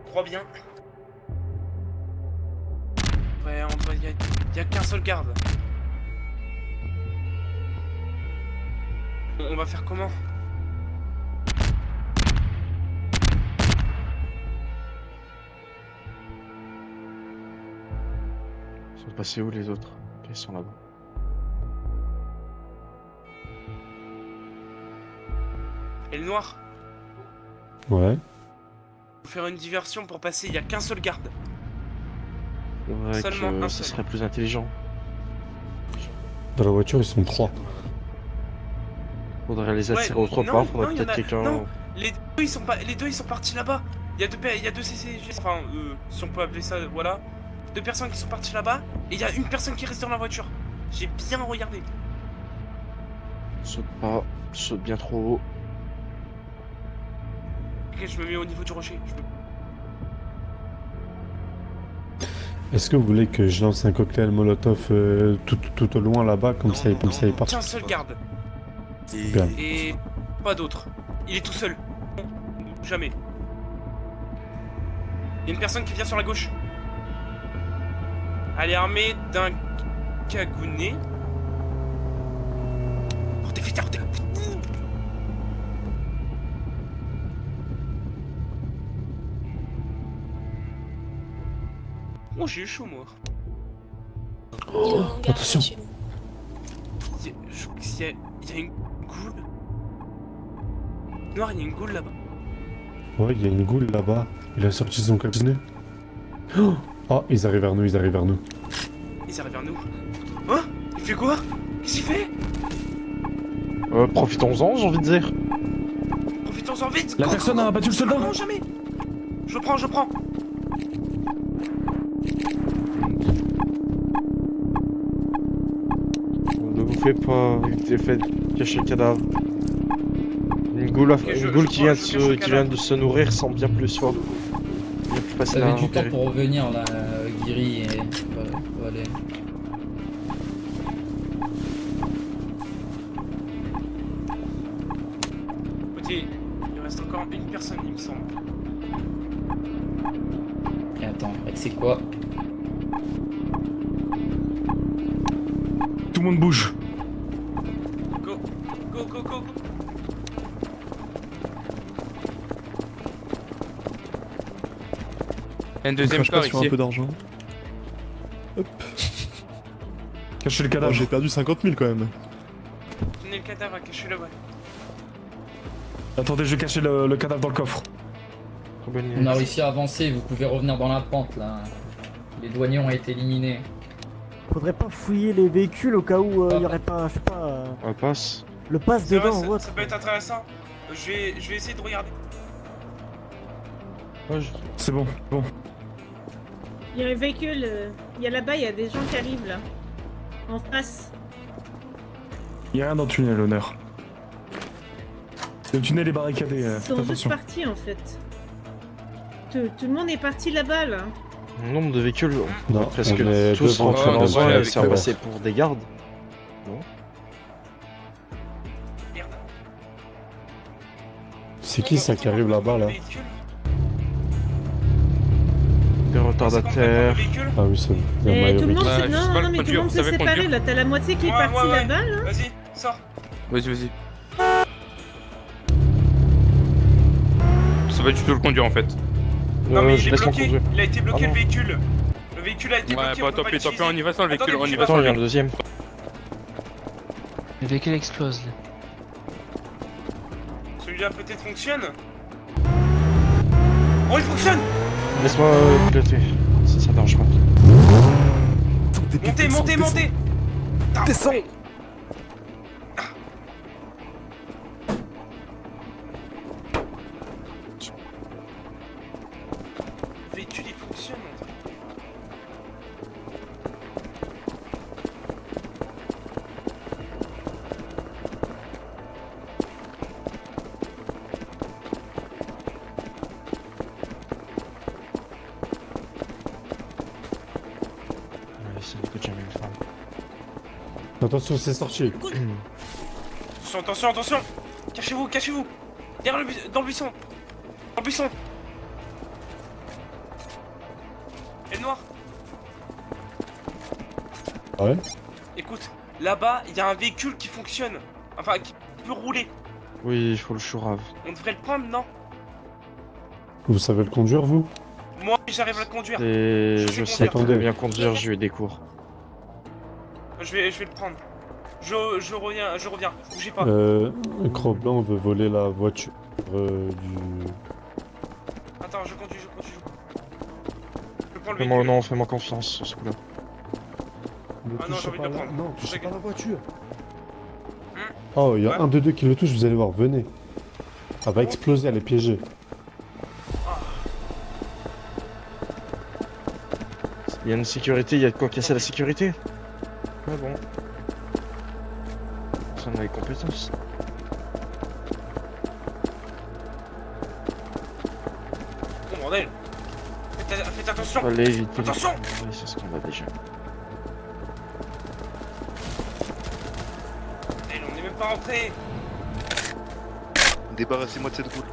Je crois bien. Ouais, y a qu'un seul garde. On va faire comment? Ils sont passés où les autres? Ils sont là-bas. Et le noir? Ouais. Faut faire une diversion pour passer, il y a qu'un seul garde. C'est vrai Seulement que un ce seul. serait plus intelligent. Dans la voiture, ils sont 3. Faudrait les attirer autre non, part, faudrait non, y en peut-être a- quelqu'un... non, Les deux ils sont partis là-bas. Il y a deux CCG, enfin si on peut appeler ça, voilà. 2 personnes qui sont parties là-bas et il y a une personne qui reste dans la voiture. J'ai bien regardé. Saute pas, saute bien trop haut. Ok, je me mets au niveau du rocher. Est-ce que vous voulez que je lance un cocktail Molotov tout au loin là-bas, comme ça il part? Qu'un seul garde. Bien. Et pas d'autre. Il est tout seul. Jamais. Il y a une personne qui vient sur la gauche. Elle est armée d'un cagounet. Oh, t'es fait. Oh, j'ai eu chaud, moi. Oh, attention. Je crois qu'il y a une goule. Noir, il y a une goule là-bas. Ouais, il y a une goule là-bas. Il a sorti son cabinet. Oh, ils arrivent vers nous, ils arrivent vers nous. Ils arrivent vers nous. Hein? Il fait quoi? Qu'est-ce qu'il fait? Profitons-en, j'ai envie de dire. Profitons-en vite! La personne a abattu le soldat? Non, jamais! Je le prends. Ne vous faites pas fait cacher le cadavre. Une goule, qui vient de se nourrir sans bien plus soif. Bien plus facile Ça à avait du temps repérer. pour revenir là, Guiri et... Allez. Ok, il reste encore une personne, il me semble. Et attends, c'est quoi? Tout le monde bouge. Go. Il y a un deuxième corps sur un ici. peu d'argent. Hop. Cachez le cadavre. Oh, j'ai perdu 50 000 quand même. Tenez le cadavre, cachez-le, ouais. Attendez, je vais cacher le cadavre dans le coffre. On a réussi à avancer, vous pouvez revenir dans la pente là. Les douaniers ont été éliminés. Faudrait pas fouiller les véhicules au cas où il y aurait pas, je sais pas. Un passe. Le passe C'est vrai, dedans ou autre. ça peut être intéressant. Je vais essayer de regarder. C'est bon. Il y a un véhicule, il y a là-bas, il y a des gens qui arrivent là. En face. Il y a rien dans le tunnel, l'honneur. Le tunnel est barricadé, Ils faites sont tous attention. partis en fait. Tout le monde est parti là-bas là. Le nombre de véhicules, Non, presque on est tous devant rentrés le dans tunnel. un et Ouais, c'est passé pour des gardes. Non. C'est qui ça qui arrive là-bas là? Des retardataires. Ah oui, c'est bien Et tout le monde Bah, s'est... je sais Non, pas non, mais tout le conduire, monde vous s'est savez séparé conduire. là. T'as la moitié qui est Ouais, partie ouais. là-bas là. Vas-y, sors. Vas-y. Je sais pas du tout le conduire en fait. Non mais je il est laisse mon bloqué. conduire. Il a été bloqué Ah le non. véhicule. Le véhicule a été Ouais, bloqué. bah on peut tant pas pis, l'utiliser. on y va sans le véhicule, Attendez, on y bougez va pas. sans Attends, le il y a un véhicule. deuxième. Le véhicule explose là. Celui-là peut-être fonctionne. Oh, il fonctionne. Laisse-moi piloter, si ça t'arrange pas. Montez. Descends. Le véhicule il fonctionne. Ouais, c'est que jamais le faire. Attention, c'est sorti. Attention. Cachez-vous. Derrière dans le buisson. Et le noir. Ouais. Écoute, là-bas, il y a un véhicule qui fonctionne. Enfin, qui peut rouler. Oui, il faut le chourave. On devrait le prendre, non? Vous savez le conduire, vous? Moi, j'arrive à le conduire. Et je sais conduire. très bien conduire, j'ai eu des cours. Je vais le prendre. Je reviens. Bougez pas. Cro Blanc veut voler la voiture du... Attends, je conduis. Je prends le véhicule. Fais-moi confiance sur ce coup-là. Ne Ah non, touchez j'ai envie de pas le la- prendre. Non, touchez T'inquiète. pas la voiture. Oh, il y a un de deux qui le touche, vous allez voir, venez. Elle va exploser, elle est piégée. Il y a une sécurité, il y a de quoi casser la sécurité. Ah bon. Ça en a les compétences. Oh bordel. Faites attention. Allez, vite. Attention. Oui, c'est ce qu'on va déjà. Bordel, on n'est même pas rentré. Débarrassez-moi de cette boule.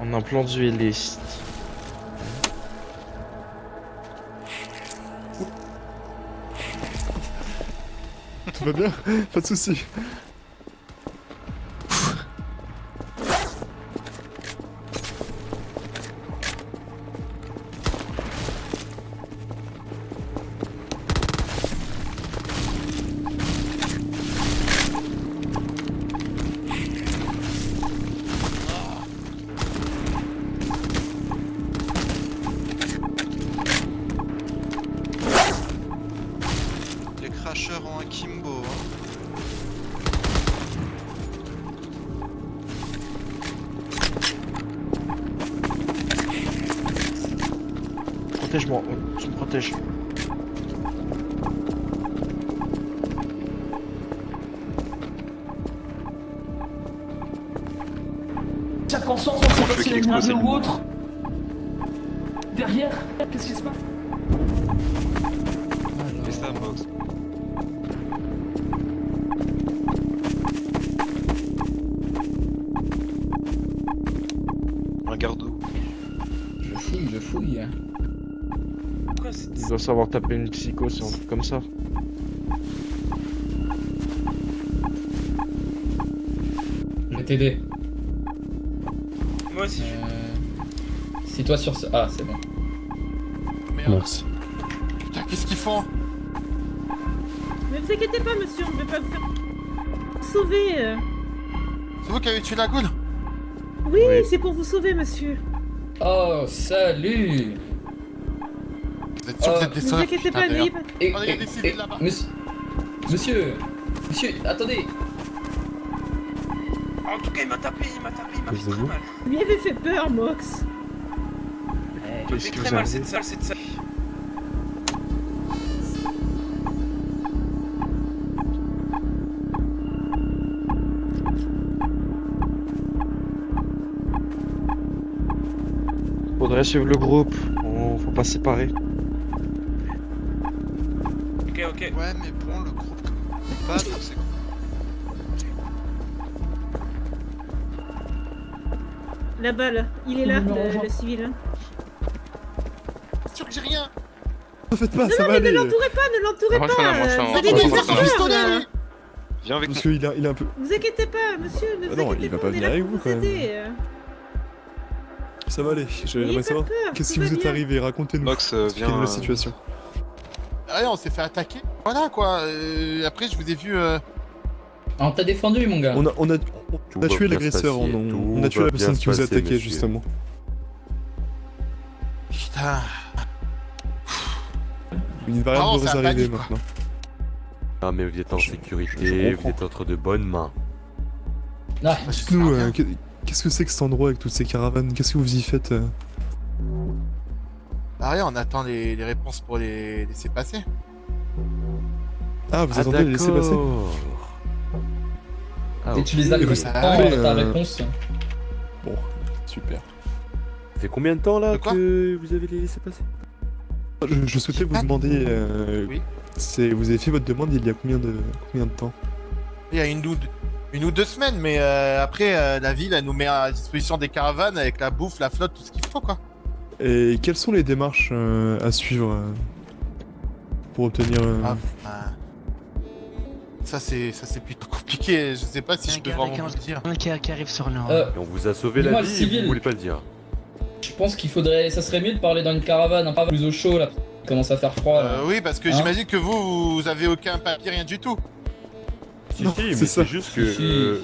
On a un plan dueliste. Tout va bien? Pas de soucis. Les crashers ont un Kimbo. Protège-moi, tu me protèges. Faire conscience, on sait pas s'il est énervé ou autre. Derrière, qu'est-ce qui se passe? Et ça, box. Un garde-eau. Je fouille. Pourquoi c'est... Il doit savoir taper une psychose, un truc comme ça. Je vais t'aider. Moi aussi. Si toi sur ce... Ah, c'est bon. Merde. Merci. Putain, qu'est-ce qu'ils font? Ne vous inquiétez pas, monsieur, on ne veut pas vous faire sauver. C'est vous qui avez tué la goule? Oui, c'est pour vous sauver, monsieur. Oh, salut. Vous êtes sûr que vous êtes des Ne vous sauveurs? inquiétez Putain, pas, n'ayez d'ailleurs. pas... Et, Oh, il y a des civils là-bas. Monsieur, attendez. En tout cas, il m'a tapé, il m'a fait très Posez-vous. mal. Vous lui avez fait peur, Mox. Il m'a fait très mal cette salle, cette salle. Faudrait suivre le groupe, faut pas se séparer. Ok. Ouais, mais bon, le groupe comme pas, donc c'est quoi? Là-bas, là. Il est là, le civil. Hein. C'est sûr que j'ai rien. Ne faites pas, Non, ça non, va mais aller. ne l'entourez pas, ne l'entourez Moi, pas. je fais un- moi, je fais un- Vous moi, avez je des fais un- faire peur. Viens avec Parce moi. qu'il a un peu... Vous inquiétez pas, monsieur, ne vous Ah non, inquiétez il va pas, pas on est venir là avec pour vous, vous quand même. aider. Ça va aller. J'aimerais pas savoir. peur, Qu'est-ce tout qui va vous est bien. arrivé? Racontez-nous. Mox, Expliquez-nous viens. la situation. Rien, on s'est fait attaquer. Voilà quoi. Après, je vous ai vu. Ah, on t'a défendu, mon gars. On a Tout tué va bien l'agresseur, se passer, on a tout tué la va personne bien qui vous se a passer, attaqué, monsieur. justement. Putain. Il ne va rien Non, vous ça a pas arriver dit, quoi. maintenant. Ah, mais vous êtes en je sécurité, vous comprends. êtes entre de bonnes mains. Ah, Dites-nous, qu'est-ce que c'est que cet endroit avec toutes ces caravanes? Qu'est-ce que vous y faites? Ah, rien, on attend les réponses pour les laisser passer. Ah, vous attendez de laisser passer? et tu les as Et vous cru savez, ta réponse. Bon, super. Ça fait combien de temps là De quoi que vous avez les laissé passer? Je souhaitais vous demander, Oui. vous avez fait votre demande il y a combien de temps? Il y a une ou deux semaines, mais après, la ville, elle nous met à disposition des caravanes avec la bouffe, la flotte, tout ce qu'il faut quoi. Et quelles sont les démarches à suivre pour obtenir... Ça c'est plutôt compliqué, je sais pas si je peux vraiment vous le dire. Qui arrive sur nous. On vous a sauvé la dis-moi, le vie et civil. vous voulez pas le dire. Je pense qu'il faudrait... Ça serait mieux de parler dans une caravane un peu plus au chaud, là. Il commence à faire froid, là. Oui, parce que Hein j'imagine que vous avez aucun papier, rien du tout. Si, Non, si, mais c'est ça. c'est juste que... Si.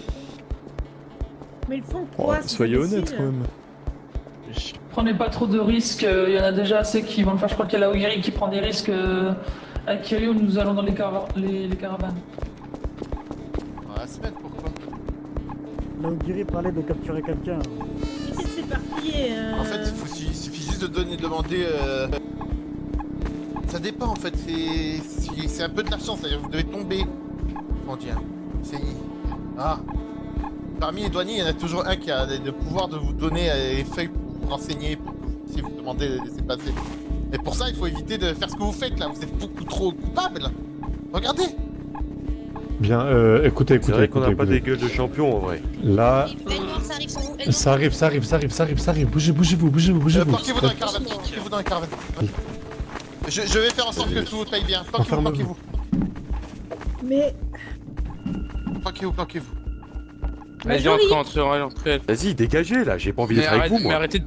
Mais ils font Oh, quoi ces soyez imbéciles honnête quand même. Prenez pas trop de risques, il y en a déjà assez qui vont le faire. Je crois qu'il y a la Ogiri qui prend des risques. À Kirio, nous allons dans les caravanes. Dans la semaine, pourquoi Laogiri parlait de capturer quelqu'un. Évitez de s'éparpiller. En fait, il suffit juste de demander. Ça dépend en fait, c'est un peu de la chance, c'est-à-dire que vous devez tomber. Comment dire? Ah. Parmi les douaniers, il y en a toujours un qui a le pouvoir de vous donner les feuilles pour vous renseigner, pour que vous puissiez vous demander de laisser passer. Et pour ça, il faut éviter de faire ce que vous faites là, vous êtes beaucoup trop coupable. Regardez. Bien, écoutez. C'est vrai qu'on n'a pas des gueules de champion en vrai. Là, ça arrive. Bougez-vous. Planquez-vous dans la caravane, planquez-vous dans la caravane. Je vais faire en sorte que tout aille bien. Planquez-vous. Mais... Planquez-vous. Vas-y, entrez. Vas-y, dégagez là, j'ai pas envie d'être avec vous, moi. Mais arrêtez de...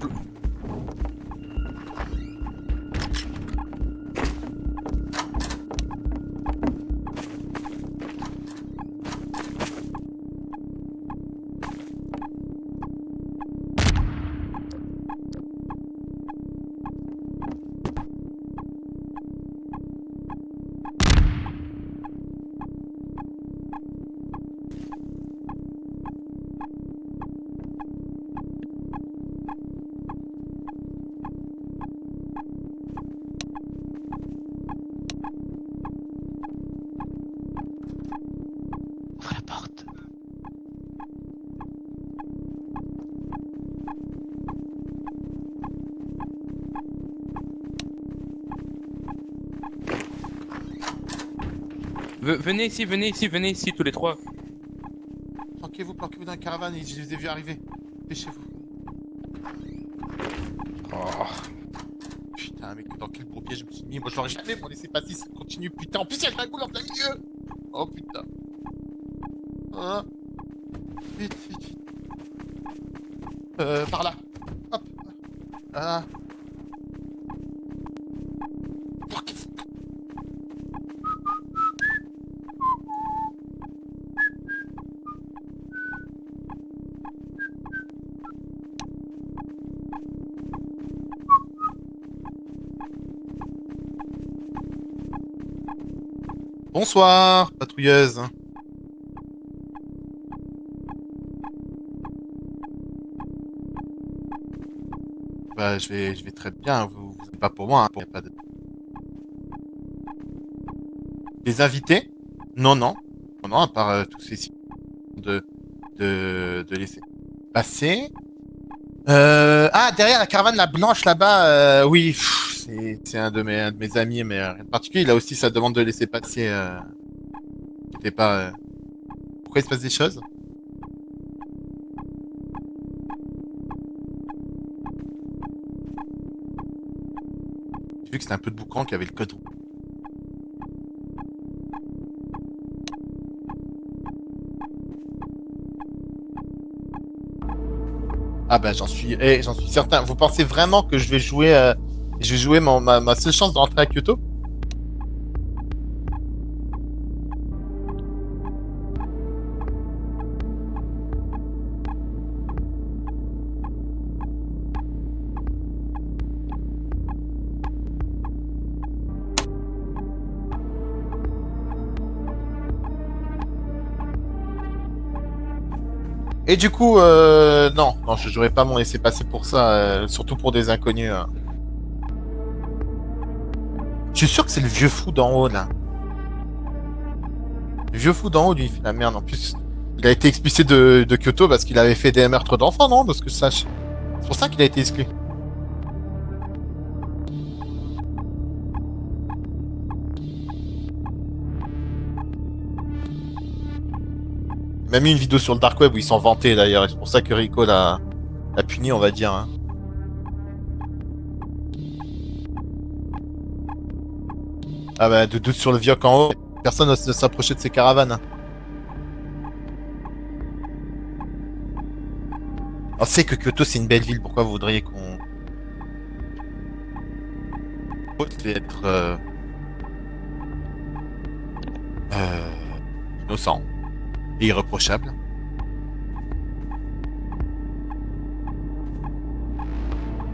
Ouvre la porte. Venez ici, tous les trois. Planquez-vous dans la caravane, je les ai vus arriver. Dépêchez-vous. Oh. Putain, mais dans quel bourbier je me suis mis? Moi, je l'aurais jamais laissé passer, ça continue. Putain, en plus, il y a le dragoule en plein milieu. Oh putain. Hein? Vite. Par là. Hop. Ah. Bonsoir, patrouilleuse. Bah, je vais très bien, vous êtes pas pour moi, hein, y a pas de... Les invités? Non, à part tous ces de laisser passer. Ah, derrière la caravane, la blanche là-bas, oui, c'est un de mes amis, mais rien de particulier. Il a aussi sa demande de laisser passer. N'était pas. Pourquoi il se passe des choses? J'ai vu que c'était un peu de boucan qui avait le code. Ah bah j'en suis certain. Vous pensez vraiment que je vais jouer ma seule chance de rentrer à Kyoto? Et du coup, non, je jouerai pas mon laisser passer pour ça, surtout pour des inconnus. Je suis sûr que c'est le vieux fou d'en haut, là. Le vieux fou d'en haut, lui, il fait la merde. En plus, il a été expulsé de Kyoto parce qu'il avait fait des meurtres d'enfants, non? De ce que je sache. C'est pour ça qu'il a été exclu. Il m'a mis une vidéo sur le dark web où ils s'en vantaient d'ailleurs, et c'est pour ça que Rico l'a puni, on va dire. Hein. Ah bah, de doute sur le vioc en haut, personne ne s'approchait de ces caravanes. Hein. On sait que Kyoto c'est une belle ville, pourquoi vous voudriez qu'on... C'est être... innocent. Et irréprochable.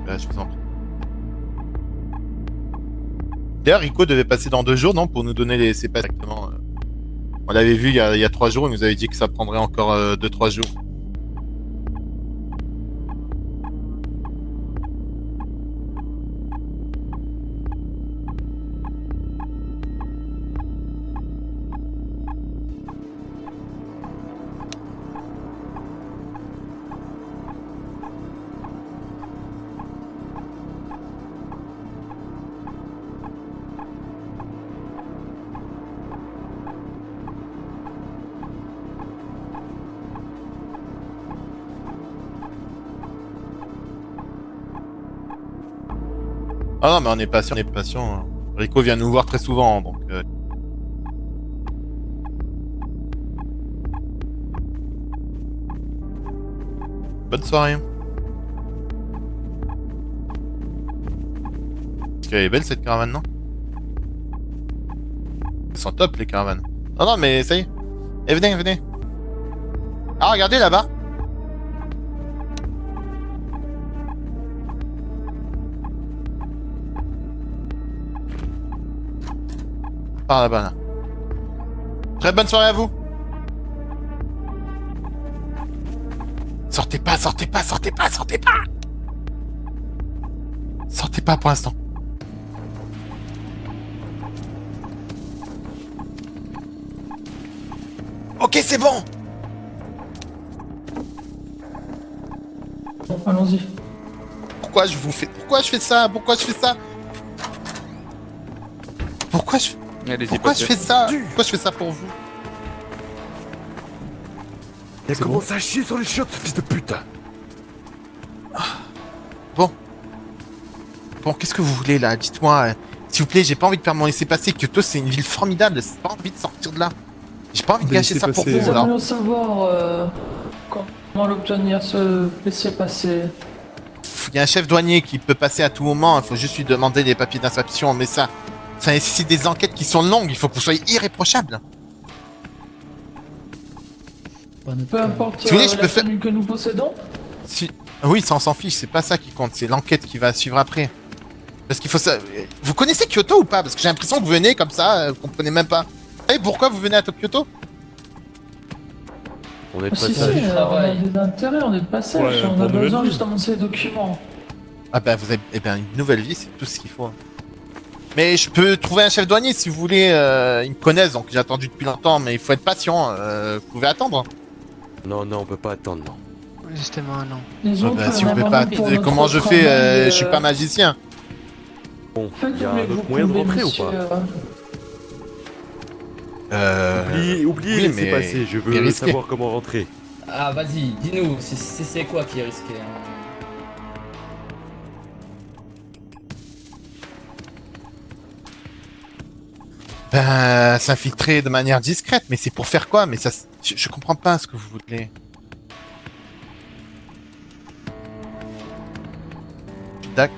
Là, je vous en prie. D'ailleurs, Rico devait passer dans 2 jours, non? Pour nous donner ses passes exactement. On l'avait vu il y a 3 jours, il nous avait dit que ça prendrait encore 2-3 jours. Ah non, mais on est patient, on est patient. Rico vient nous voir très souvent, donc... Bonne soirée. Parce qu'elle est belle cette caravane, non? Elles sont top les caravanes. Non, non, mais ça y est. Et venez, venez. Ah, regardez là-bas. Par là-bas, là. Très bonne soirée à vous. Sortez pas, sortez pas, sortez pas, sortez pas. Sortez pas pour l'instant. Ok, c'est bon. Bon, allons-y. Pourquoi je vous fais... Pourquoi je fais ça? Pourquoi je fais ça? Pourquoi je... Pourquoi je fais ça? Pourquoi je fais ça pour vous? Il a commencé à chier sur les chiottes, ce fils de pute. Bon. Bon, qu'est-ce que vous voulez là? Dites-moi. S'il vous plaît, j'ai pas envie de perdre mon laisser-passer. Kyoto, c'est une ville formidable. J'ai pas envie de sortir de là. J'ai pas envie de gâcher ça pour vous, alors. J'aimerais savoir comment l'obtenir, ce laisser-passer. Il y a un chef douanier qui peut passer à tout moment. Il faut juste lui demander les papiers d'inscription. Mais ça nécessite des enquêtes qui sont longues. Il faut que vous soyez irréprochable. Peu importe Si vous voulez, je la peux faire... tenue que nous possédons. Si... Oui, ça on s'en fiche, c'est pas ça qui compte, c'est l'enquête qui va suivre après. Parce qu'il faut ça... Vous connaissez Kyoto ou pas? Parce que j'ai l'impression que vous venez comme ça, vous comprenez même pas. Vous savez pourquoi vous venez à Kyoto? On est de Si, passage. on a des intérêts, on est de passage, Ouais, on pour a nouvelle besoin vie. justement de ces documents. Ah bah vous avez... Eh ben une nouvelle vie, c'est tout ce qu'il faut. Mais je peux trouver un chef douanier si vous voulez, ils me connaissent, donc j'ai attendu depuis longtemps, mais il faut être patient, vous pouvez attendre. Non, non, on peut pas attendre, non. Justement, non. Les autres, Bah, si vous on a pouvez pas... vraiment pour notre Comment je travail, fais? Je suis pas magicien. Bon, Faites il y a comme un vous autre moyen de pouvez, rentrer ou monsieur. pas Oubliez oui, laissez mais- passer, je mais veux risqué. savoir comment rentrer. Ah, vas-y, dis-nous, c'est quoi qui est risqué hein? Ben, s'infiltrer de manière discrète, mais c'est pour faire quoi? Mais ça, je comprends pas ce que vous voulez. D'accord.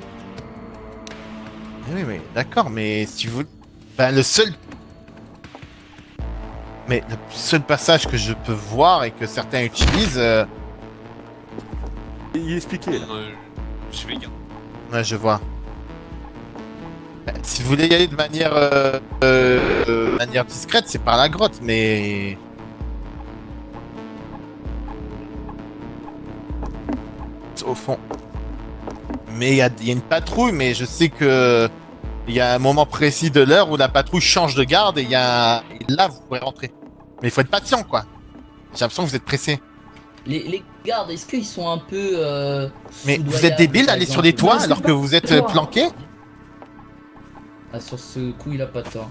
Oui, d'accord, mais si vous... Ben, le seul... Mais le seul passage que je peux voir et que certains utilisent... Il est expliqué, là. Je vais garder. Ouais, je vois. Si vous voulez y aller de manière discrète, c'est par la grotte, mais... Au fond. Mais il y a une patrouille, mais je sais que... Il y a un moment précis de l'heure où la patrouille change de garde et il y a... et là, vous pouvez rentrer. Mais il faut être patient, quoi. J'ai l'impression que vous êtes pressé. Les gardes, est-ce qu'ils sont un peu... Mais vous êtes soudoyables, débile par d'aller sur exemple des toits Non, c'est alors pas que vous êtes toi. planqué? Ah, sur ce coup, il a pas tort.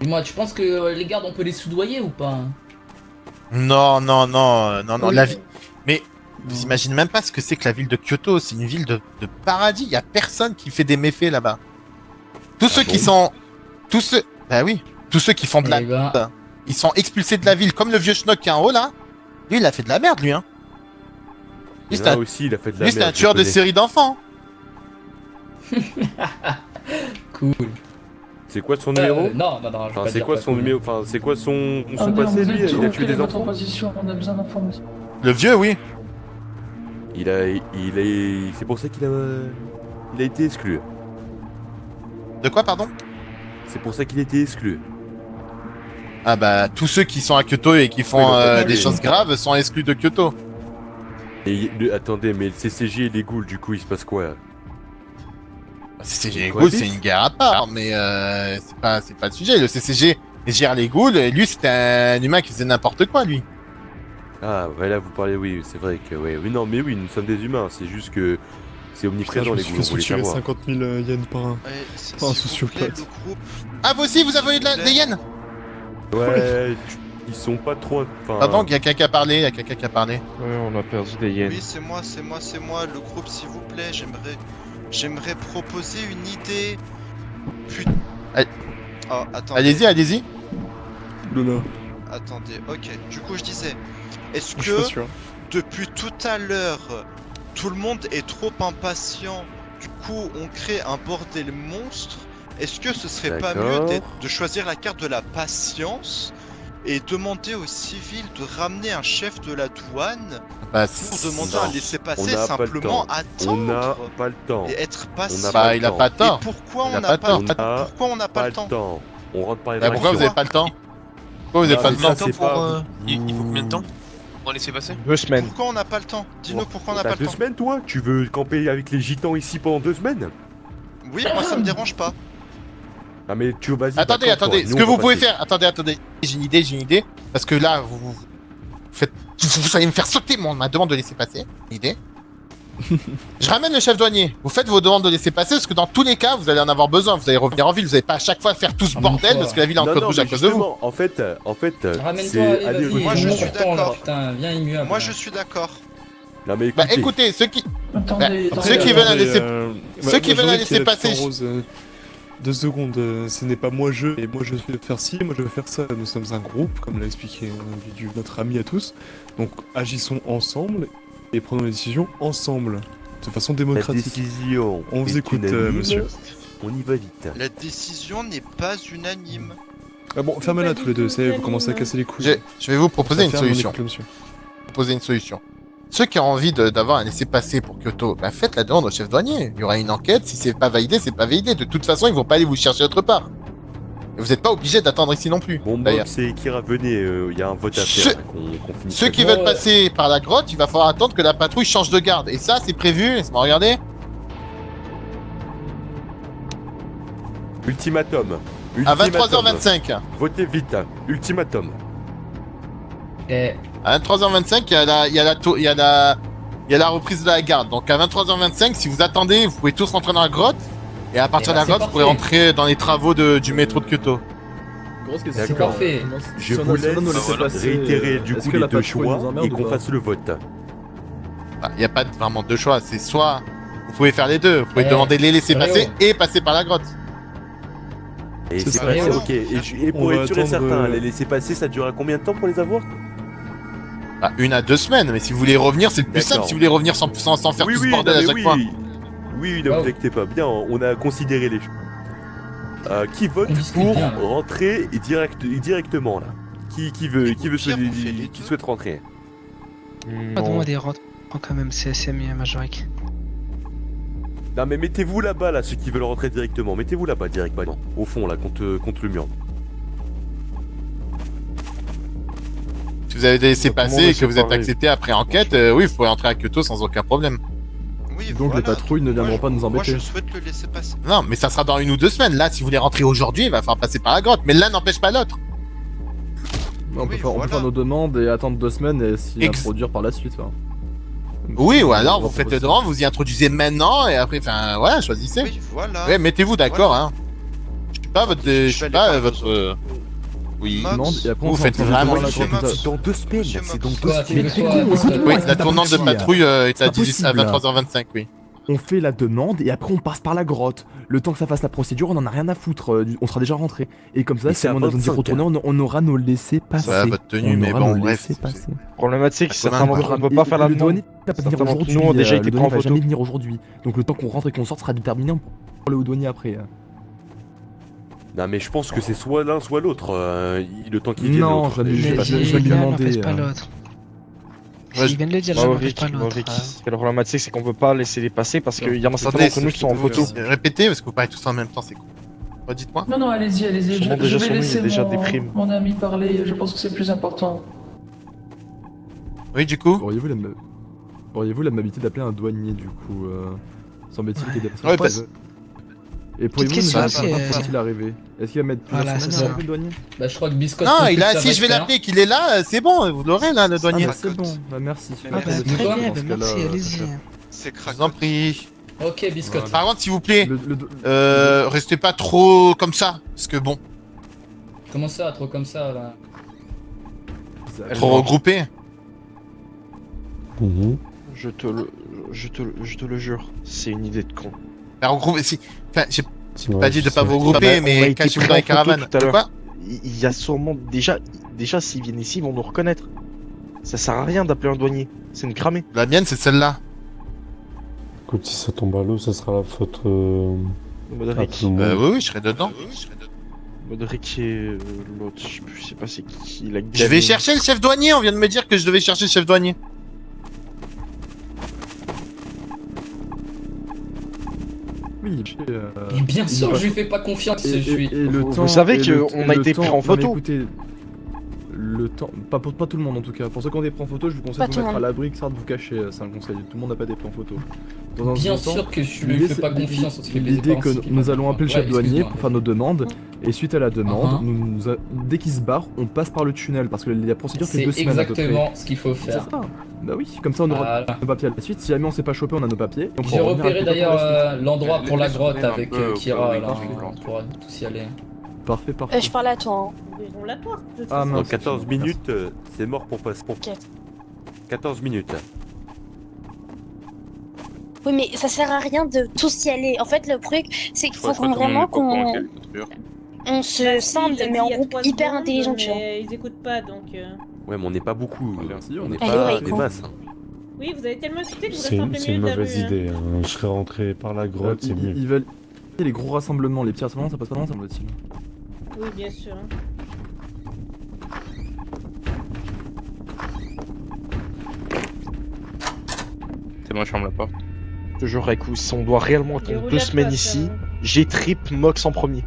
Dis-moi, tu penses que les gardes, on peut les soudoyer ou pas? Non, Oui. la vie... Mais vous imaginez même pas ce que c'est que la ville de Kyoto, c'est une ville de paradis, il y a personne qui fait des méfaits là-bas. Tous ceux qui sont... Tous ceux... Bah oui, tous ceux qui font de la... Eh ben- Ils sont expulsés de la ville, comme le vieux schnock qui est en haut là. Lui, il a fait de la merde, lui, hein. Lui, Il c'est un... aussi, il a fait de la lui, c'est merde, un je tueur de connais. série d'enfants. Cool. C'est quoi son numéro? Non, je vais Enfin, pas c'est dire quoi pas son cool. numéro? Enfin, c'est quoi son Allez, passé, vous lui? êtes Il a où? tué Quelle est des votre enfants? position? On a besoin d'informations. Le vieux, oui. C'est pour ça qu'il a été exclu. De quoi, pardon? C'est pour ça qu'il a été exclu. Ah bah, tous ceux qui sont à Kyoto et qui font Oui, donc, des oui. choses graves sont exclus de Kyoto. Attendez, mais le CCG et les ghouls, du coup, il se passe quoi? CCG et Quoi, ghouls, vite c'est une guerre à part, mais c'est pas le sujet. Le CCG gère les ghouls, et lui, c'était un humain qui faisait n'importe quoi, lui. Ah, ouais, là, vous parlez, oui, c'est vrai que, ouais, oui, non, mais oui, nous sommes des humains, c'est juste que c'est Putain, omniprésent, je me les suis ghouls, fait vous voulez soutirer savoir. 50 000 yens par un sociopathe. Ah, vous aussi, vous avez des yens? Ouais, ils sont pas trop... Enfin... Pardon, il y a quelqu'un qui a parlé, Ouais, on a perdu des yens. Oui, c'est moi. Le groupe, s'il vous plaît, j'aimerais j'aimerais proposer une idée. Oh, attendez. Allez-y, allez-y. Lola. Attendez, ok. Du coup, je disais, est-ce Je suis pas que sûr. depuis tout à l'heure, tout le monde est trop impatient, du coup, on crée un bordel monstre? Est-ce que ce serait pas mieux D'accord. de choisir la carte de la patience et demander aux civils de ramener un chef de la douane Bah, pour demander non, un laisser-passer, on n'a pas le simplement temps. attendre On n'a pas le temps. et être patient? Bah, il a pas tort. Et pourquoi Il on a n'a pas pas le tort. temps? Pourquoi on n'a pas le temps? On rentre par les Bah, pourquoi vous avez pas le temps? Pourquoi vous avez pas le temps Il faut combien de temps pour laisser passer 2 semaines. Pourquoi on n'a pas le temps? Dis-nous pourquoi on n'a T'as pas le 2 temps. semaines, toi? Tu veux camper avec les gitans ici pendant 2 semaines? Oui, moi ça me dérange pas. Ah mais tu vas-y. Attendez, bah, attendez, campe-toi. ce Nous, que on vous va pouvez passer. faire, attendez, j'ai une idée, parce que là, vous faites, vous allez me faire sauter ma demande de laisser passer, une idée. Je ramène le chef douanier, vous faites vos demandes de laisser passer, parce que dans tous les cas, vous allez en avoir besoin, vous allez revenir en ville, vous allez pas à chaque fois faire tout ce bordel, parce que la ville est en Non, code non, rouge à mais cause de vous. justement, En fait, Ramène-toi, c'est allez, aller vas-y. Moi, je suis Pourtant, là, d'accord. Putain, viens immuable. Moi je suis d'accord. Non mais Bah écoutez, ceux qui Attendez, ceux qui veulent un laisser Ceux qui veulent un laisser passer. 2 secondes, ce n'est pas moi je, et moi je vais faire ci, moi je vais faire ça. Nous sommes un groupe, comme l'a expliqué notre ami à tous. Donc agissons ensemble et prenons les décisions ensemble, de façon la démocratique. décision. On vous est écoute, unanime, monsieur. On y va vite. La décision n'est pas unanime. Ah bon, fermez-la tous les deux, ça y est, vous commencez à casser les couilles. Je vais vous proposer Ça une ferme, on solution. écoute le monsieur. Proposer une solution. Ceux qui ont envie d'avoir un laissez-passer pour Kyoto, bah faites la demande au chef douanier. Il y aura une enquête, si c'est pas validé, c'est pas validé. De toute façon, ils vont pas aller vous chercher autre part. Et vous n'êtes pas obligé d'attendre ici non plus. Bon, d'ailleurs. Mox et Kira, venez, il y a un vote à Ceux- faire, là, qu'on finisse. Ceux qui veulent passer par la grotte, il va falloir attendre que la patrouille change de garde. Et ça, c'est prévu. Laisse-moi regarder. Ultimatum. À Ultimatum. 23h25. Votez vite. Ultimatum. À 23h25, il y a la reprise de la garde. Donc à 23h25, si vous attendez, vous pouvez tous rentrer dans la grotte. Et à partir Eh de la ben, grotte, c'est vous pourrez parfait. rentrer dans les travaux du métro de Kyoto. C'est parfait. Je vous laisse réitérer du coup les deux choix et qu'on fasse le vote. Il n'y a pas vraiment deux choix. C'est soit vous pouvez faire les deux. Vous pouvez Eh, demander les laisser passer Réo. et passer par la grotte. Et C'est c'est ça. pas Réo. ok. Et On pour va être sûr et attendre, certain, les laisser passer, ça durera combien de temps pour les avoir? 1 à 2 semaines. Mais si vous voulez revenir, c'est le plus simple. D'accord. Si vous voulez revenir sans faire Oui, tout ce oui, bordel non, à mais chaque oui. fois. Oui, ne vous inquiétez pas. Bien, on a considéré les choses. Qui vote On discute pour bien, là. rentrer directement là? Qui veut qui souhaite rentrer? Pas demander rentre quand même, c'est mieux, Majoric. Non mais mettez-vous là-bas là, ceux qui veulent rentrer directement. Mettez-vous là-bas directement. Au fond là, contre le mur. Si vous avez laissé Tout le monde passer est et que vous êtes séparé. accepté après enquête, oui, vous pouvez entrer à Kyoto sans aucun problème. Oui, Donc les patrouilles ne viendront pas nous Moi embêter. je souhaite le laisser passer. Non, mais ça sera dans 1 ou 2 semaines. Là, si vous voulez rentrer aujourd'hui, il va falloir passer par la grotte. Mais l'un n'empêche pas l'autre. On peut Oui, faire voilà. nos demandes et attendre 2 semaines et s'y Ex- introduire par la suite. Enfin. Oui, ou alors vous On faites peut le demande, vous y introduisez maintenant et après, enfin, voilà, choisissez. Oui, voilà. Ouais, mettez-vous d'accord, hein. Je suis pas votre. Je suis pas votre. Oui. Mox. Et après, Vous on faites s'en vraiment fout, les on choses. va- C'est dans 2 semaines. C'est dans 2 Quoi, semaines. tu veux quoi, Biscotte Oui, la tournante de patrouille est à 23h25, oui. On fait la demande et après on passe par la grotte. Le temps que ça fasse la procédure, on en a rien à foutre. On sera déjà rentré. Et comme ça, Mais si c'est à on a besoin d'y 25, retourner, on aura nos laissés passer. Ouais, votre tenue, On mais aura bon, nos bref. laissés-passer. Problématique, À certains combien de d'entre eux, temps on peut pas faire la Le demande. douanier va pas venir Certains d'entre aujourd'hui. nous ont déjà Le été douanier pris en va jamais photo. venir aujourd'hui. Donc le temps qu'on rentre et qu'on sorte sera déterminant pour aller au douanier après. Non mais je pense que c'est soit l'un soit l'autre. Le temps qu'ils viennent. Non, l'autre. je vais L'un lui demander. n'empêche pas l'autre. Ouais, Il vient de le dire, l'un n'empêche Mauric, pas l'autre. Mauric, la problématique c'est qu'on peut pas laisser les passer parce qu'il y en a certains Attendez, d'entre nous qui sont en photo. Répétez, parce que vous parlez tous en même temps, c'est con. Dites-moi. Non, non, allez-y, allez-y. Sûrement Je déjà vais sur nous, il y a laisser déjà des primes. mon ami parler. Je pense que c'est plus important. Oui, du coup. Auriez-vous l'amabilité d'appeler un douanier du coup semble-t-il qu'il y a des Ouais, personnes. Et pourriez-vous Petite nous question, dire c'est, quand il est arrivé? Est-ce qu'il va mettre plusieurs Voilà, semaines c'est à ça. arriver, le douanier? Bah, je crois que Biscotte. Non, confie il que a, ça si va je vais se faire. l'appeler, qu'il est là, c'est bon, vous l'aurez là, le douanier. Ah, c'est bon, bah merci. Ah bah, Nous très quoi bien, Dans ce bah, merci, cas-là, allez-y. C'est Je crack. vous en prie. Ok, Biscotte. Par contre, s'il vous plaît, Le restez pas trop comme ça, parce que bon, Comment ça, trop comme ça là? trop regroupé. Je te le jure, c'est une idée de con. Bah, regrouper, si. Enfin, j'ai Ouais, pas dit de je pas sais. vous regrouper, On a mais été cachez-vous pris dans en les photo caravanes. tout à l'heure. Quoi Il y a sûrement déjà s'ils viennent ici, ils vont nous reconnaître. Ça sert à rien d'appeler un douanier. C'est une cramée. La mienne, c'est celle-là. Écoute, si ça tombe à l'eau, ça sera la faute à Modric. tout le monde. Oui, je serai dedans. Modric et l'autre, je sais pas c'est qui. La Je vais chercher le chef douanier, on vient de me dire que je devais chercher le chef douanier. Oui, Et bien sûr, je lui fais pas confiance. Et je suis. le Vous temps- savez et que le- on et a le été temps- pris en non, mais photo. écoutez, le temps, pas pour pas tout le monde en tout cas. Pour ceux qui ont été pris en photo, je vous conseille Pas de tout vous le mettre à monde. l'abri, que ça de vous cacher. C'est un conseil. Tout le monde n'a pas été pris en photo. Dans un Bien second sûr temps, que je lui l'idée, fais c'est- pas confiance. parce que les L'idée parents, que c'est qu'ils nous m'ont allons appeler le chef Ouais, douanier excuse-moi. pour faire nos demandes. Et suite à la demande, Uh-huh. dès qu'il se barre, on passe par le tunnel parce que la procédure fait C'est 2 semaines à peu près. exactement ce qu'il faut C'est faire. ça. Bah oui, comme ça on aura Voilà. nos papiers à la suite. Si jamais on s'est pas chopé, on a nos papiers. et on J'ai pourra revenir repéré plus tard d'ailleurs pour la suite. l'endroit pour la Laisse grotte revenir un avec peu au Kira, cas où là, il on pourra tous y aller. Parfait, parfait. Je parle à toi. Hein. Ouvrirons la porte. de toute Ah, façon. mince. Dans 14 minutes, c'est mort pour passer. 14 minutes. Oui, mais ça sert à rien de tous y aller. En fait, le truc, c'est qu'il faut vraiment qu'on on se Bah, si, scinde, il a dit mais en il y a groupe 3 hyper secondes, intelligent, tu vois. mais ils écoutent pas donc. Ouais, mais on n'est pas beaucoup. On n'est Allez, pas ouais, des con. masses. hein. Oui, vous avez tellement écouté que vous C'est restez en plein c'est une milieu de la mauvaise rue. idée. Hein. Je serais rentré par la grotte, c'est mieux. Ils veulent les gros rassemblements, les petits rassemblements, ça passe pas loin, semble-t-il. Oui, bien sûr. C'est moi, je ferme la porte. Je te jure, Raikou, si on doit réellement attendre Déroule 2 la semaines passe, ici, hein. j'ai trip Mox en premier.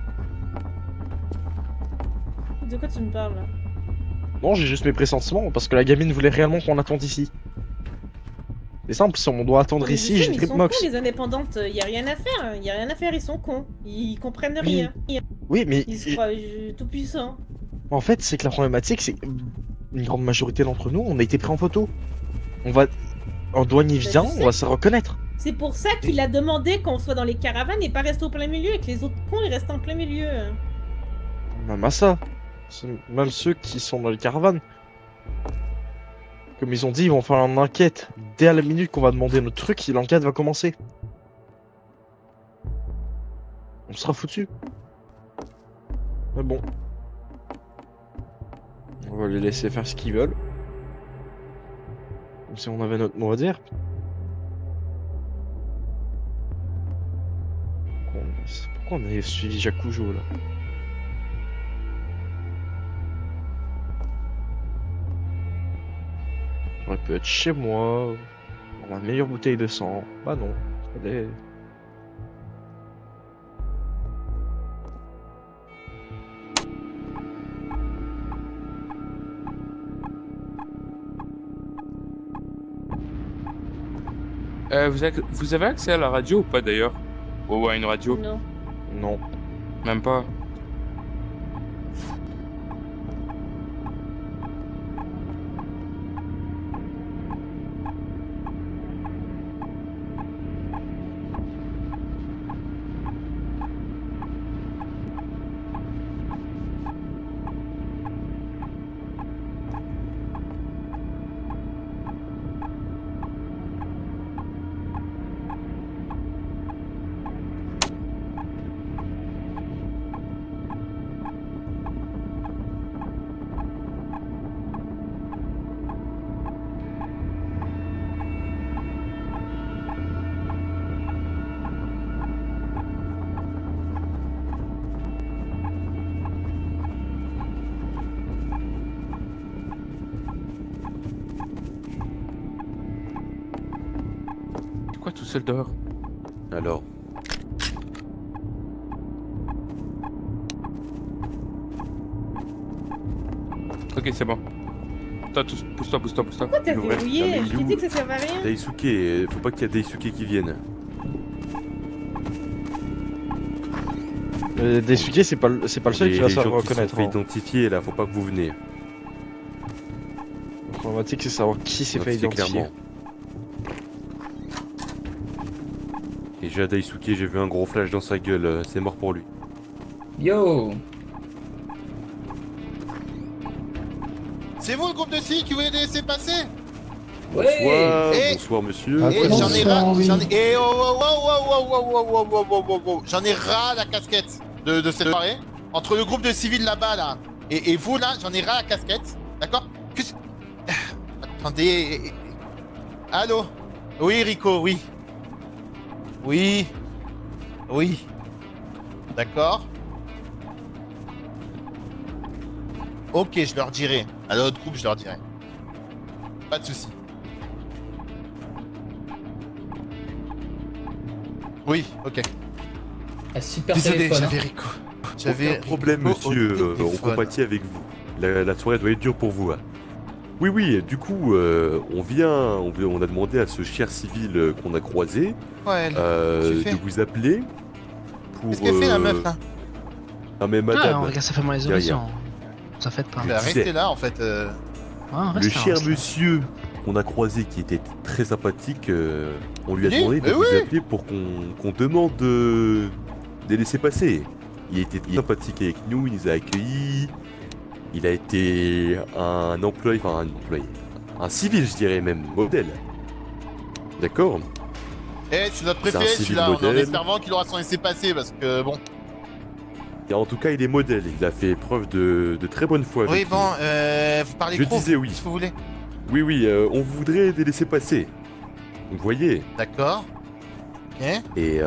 De quoi tu me parles là? Non, j'ai juste mes pressentiments, parce que la gamine voulait réellement qu'on attende ici. C'est simple, si on doit attendre Mais ici, je sais, j'ai mais ils trip sont Mox. cons, les indépendantes, y a rien à faire, y a rien à faire, ils sont cons. Ils comprennent rien. Oui, mais Ils se croient tout puissants. en fait, c'est que la problématique, c'est que une grande majorité d'entre nous, on a été pris en photo. On va... Un douanier Bah, vient, je sais. on va se reconnaître. C'est pour ça qu'il a demandé qu'on soit dans les caravanes et pas rester au plein milieu et que les autres cons ils restent en plein milieu. Même à ça. C'est même ceux qui sont dans les caravanes. Comme ils ont dit, ils vont faire une enquête. Dès la minute qu'on va demander notre truc, l'enquête va commencer. On sera foutu. Mais bon. On va les laisser faire ce qu'ils veulent. Comme si on avait notre mot à dire. Pourquoi on a suivi Jakujo là? J'aurais pu être chez moi, dans ma meilleure bouteille de sang. Bah non, fallait... Vous avez accès à la radio ou pas d'ailleurs? Ou à une radio? Non. Non. Même pas. Pourquoi tout seul dehors? Alors. Ok, c'est bon. Toi, pousse-toi, pousse-toi, pousse-toi. Pourquoi t'as Il nous reste- verrouillé? Non, mais Je il est t'ai où dit que ça servait à rien. Daisuke, faut pas qu'il y ait Daisuke qui vienne. Daisuke, c'est pas le seul qui va Les se gens qui reconnaître. sont fait Hein. identifier là, faut pas que vous venez. La problématique, c'est savoir qui s'est fait Identifier identifier. clairement. Et j'ai à Daisuke, j'ai vu un gros flash dans sa gueule, c'est mort pour lui. Yo! C'est vous le groupe de filles qui voulez les laisser passer? Bonsoir, Eh, bonsoir monsieur. Et j'en ai ras, oui. j'en ai. Eh, oh, j'en ai ras la casquette de cette soirée. Entre le groupe de civils là-bas là et vous là, j'en ai ras la casquette. D'accord? Attendez. Allô? Oui, Rico, oui. Oui. Oui. D'accord. Ok, je leur dirai. À l'autre groupe, je leur dirai. Pas de soucis. Oui, ok. Super Désolé, téléphone. j'avais Rico. J'avais Aucun problème, Rico au monsieur. On téléphone. compatit avec vous. La soirée doit être dure pour vous. Hein. Oui, du coup, on a demandé à ce cher civil qu'on a croisé Ouais, qu'est-ce qu'elle de fait vous appeler pour. Qu'est-ce qu'elle fait la meuf là? Ah mais madame. regarde, ça fait moins les derrière. auditions. Ça fait pas. Bah, restez là en fait. Le cher monsieur qu'on a croisé qui était très sympathique, on lui a Oui, demandé de mais vous oui. appeler pour qu'on demande de les laisser passer. Il était sympathique avec nous, il nous a accueillis. Il a été un employé, un civil je dirais même, modèle. D'accord? Eh, c'est notre C'est un préféré civil celui-là. On en modèle. espère vraiment qu'il aura son laisser passer parce que bon. Et en tout cas, il est modèle, il a fait preuve de très bonne foi. Oui, avec bon, nous. vous parlez Je trop. disais oui. Qu'est-ce que vous voulez? Oui, on voudrait les laisser passer. Vous voyez? D'accord. Ok. Et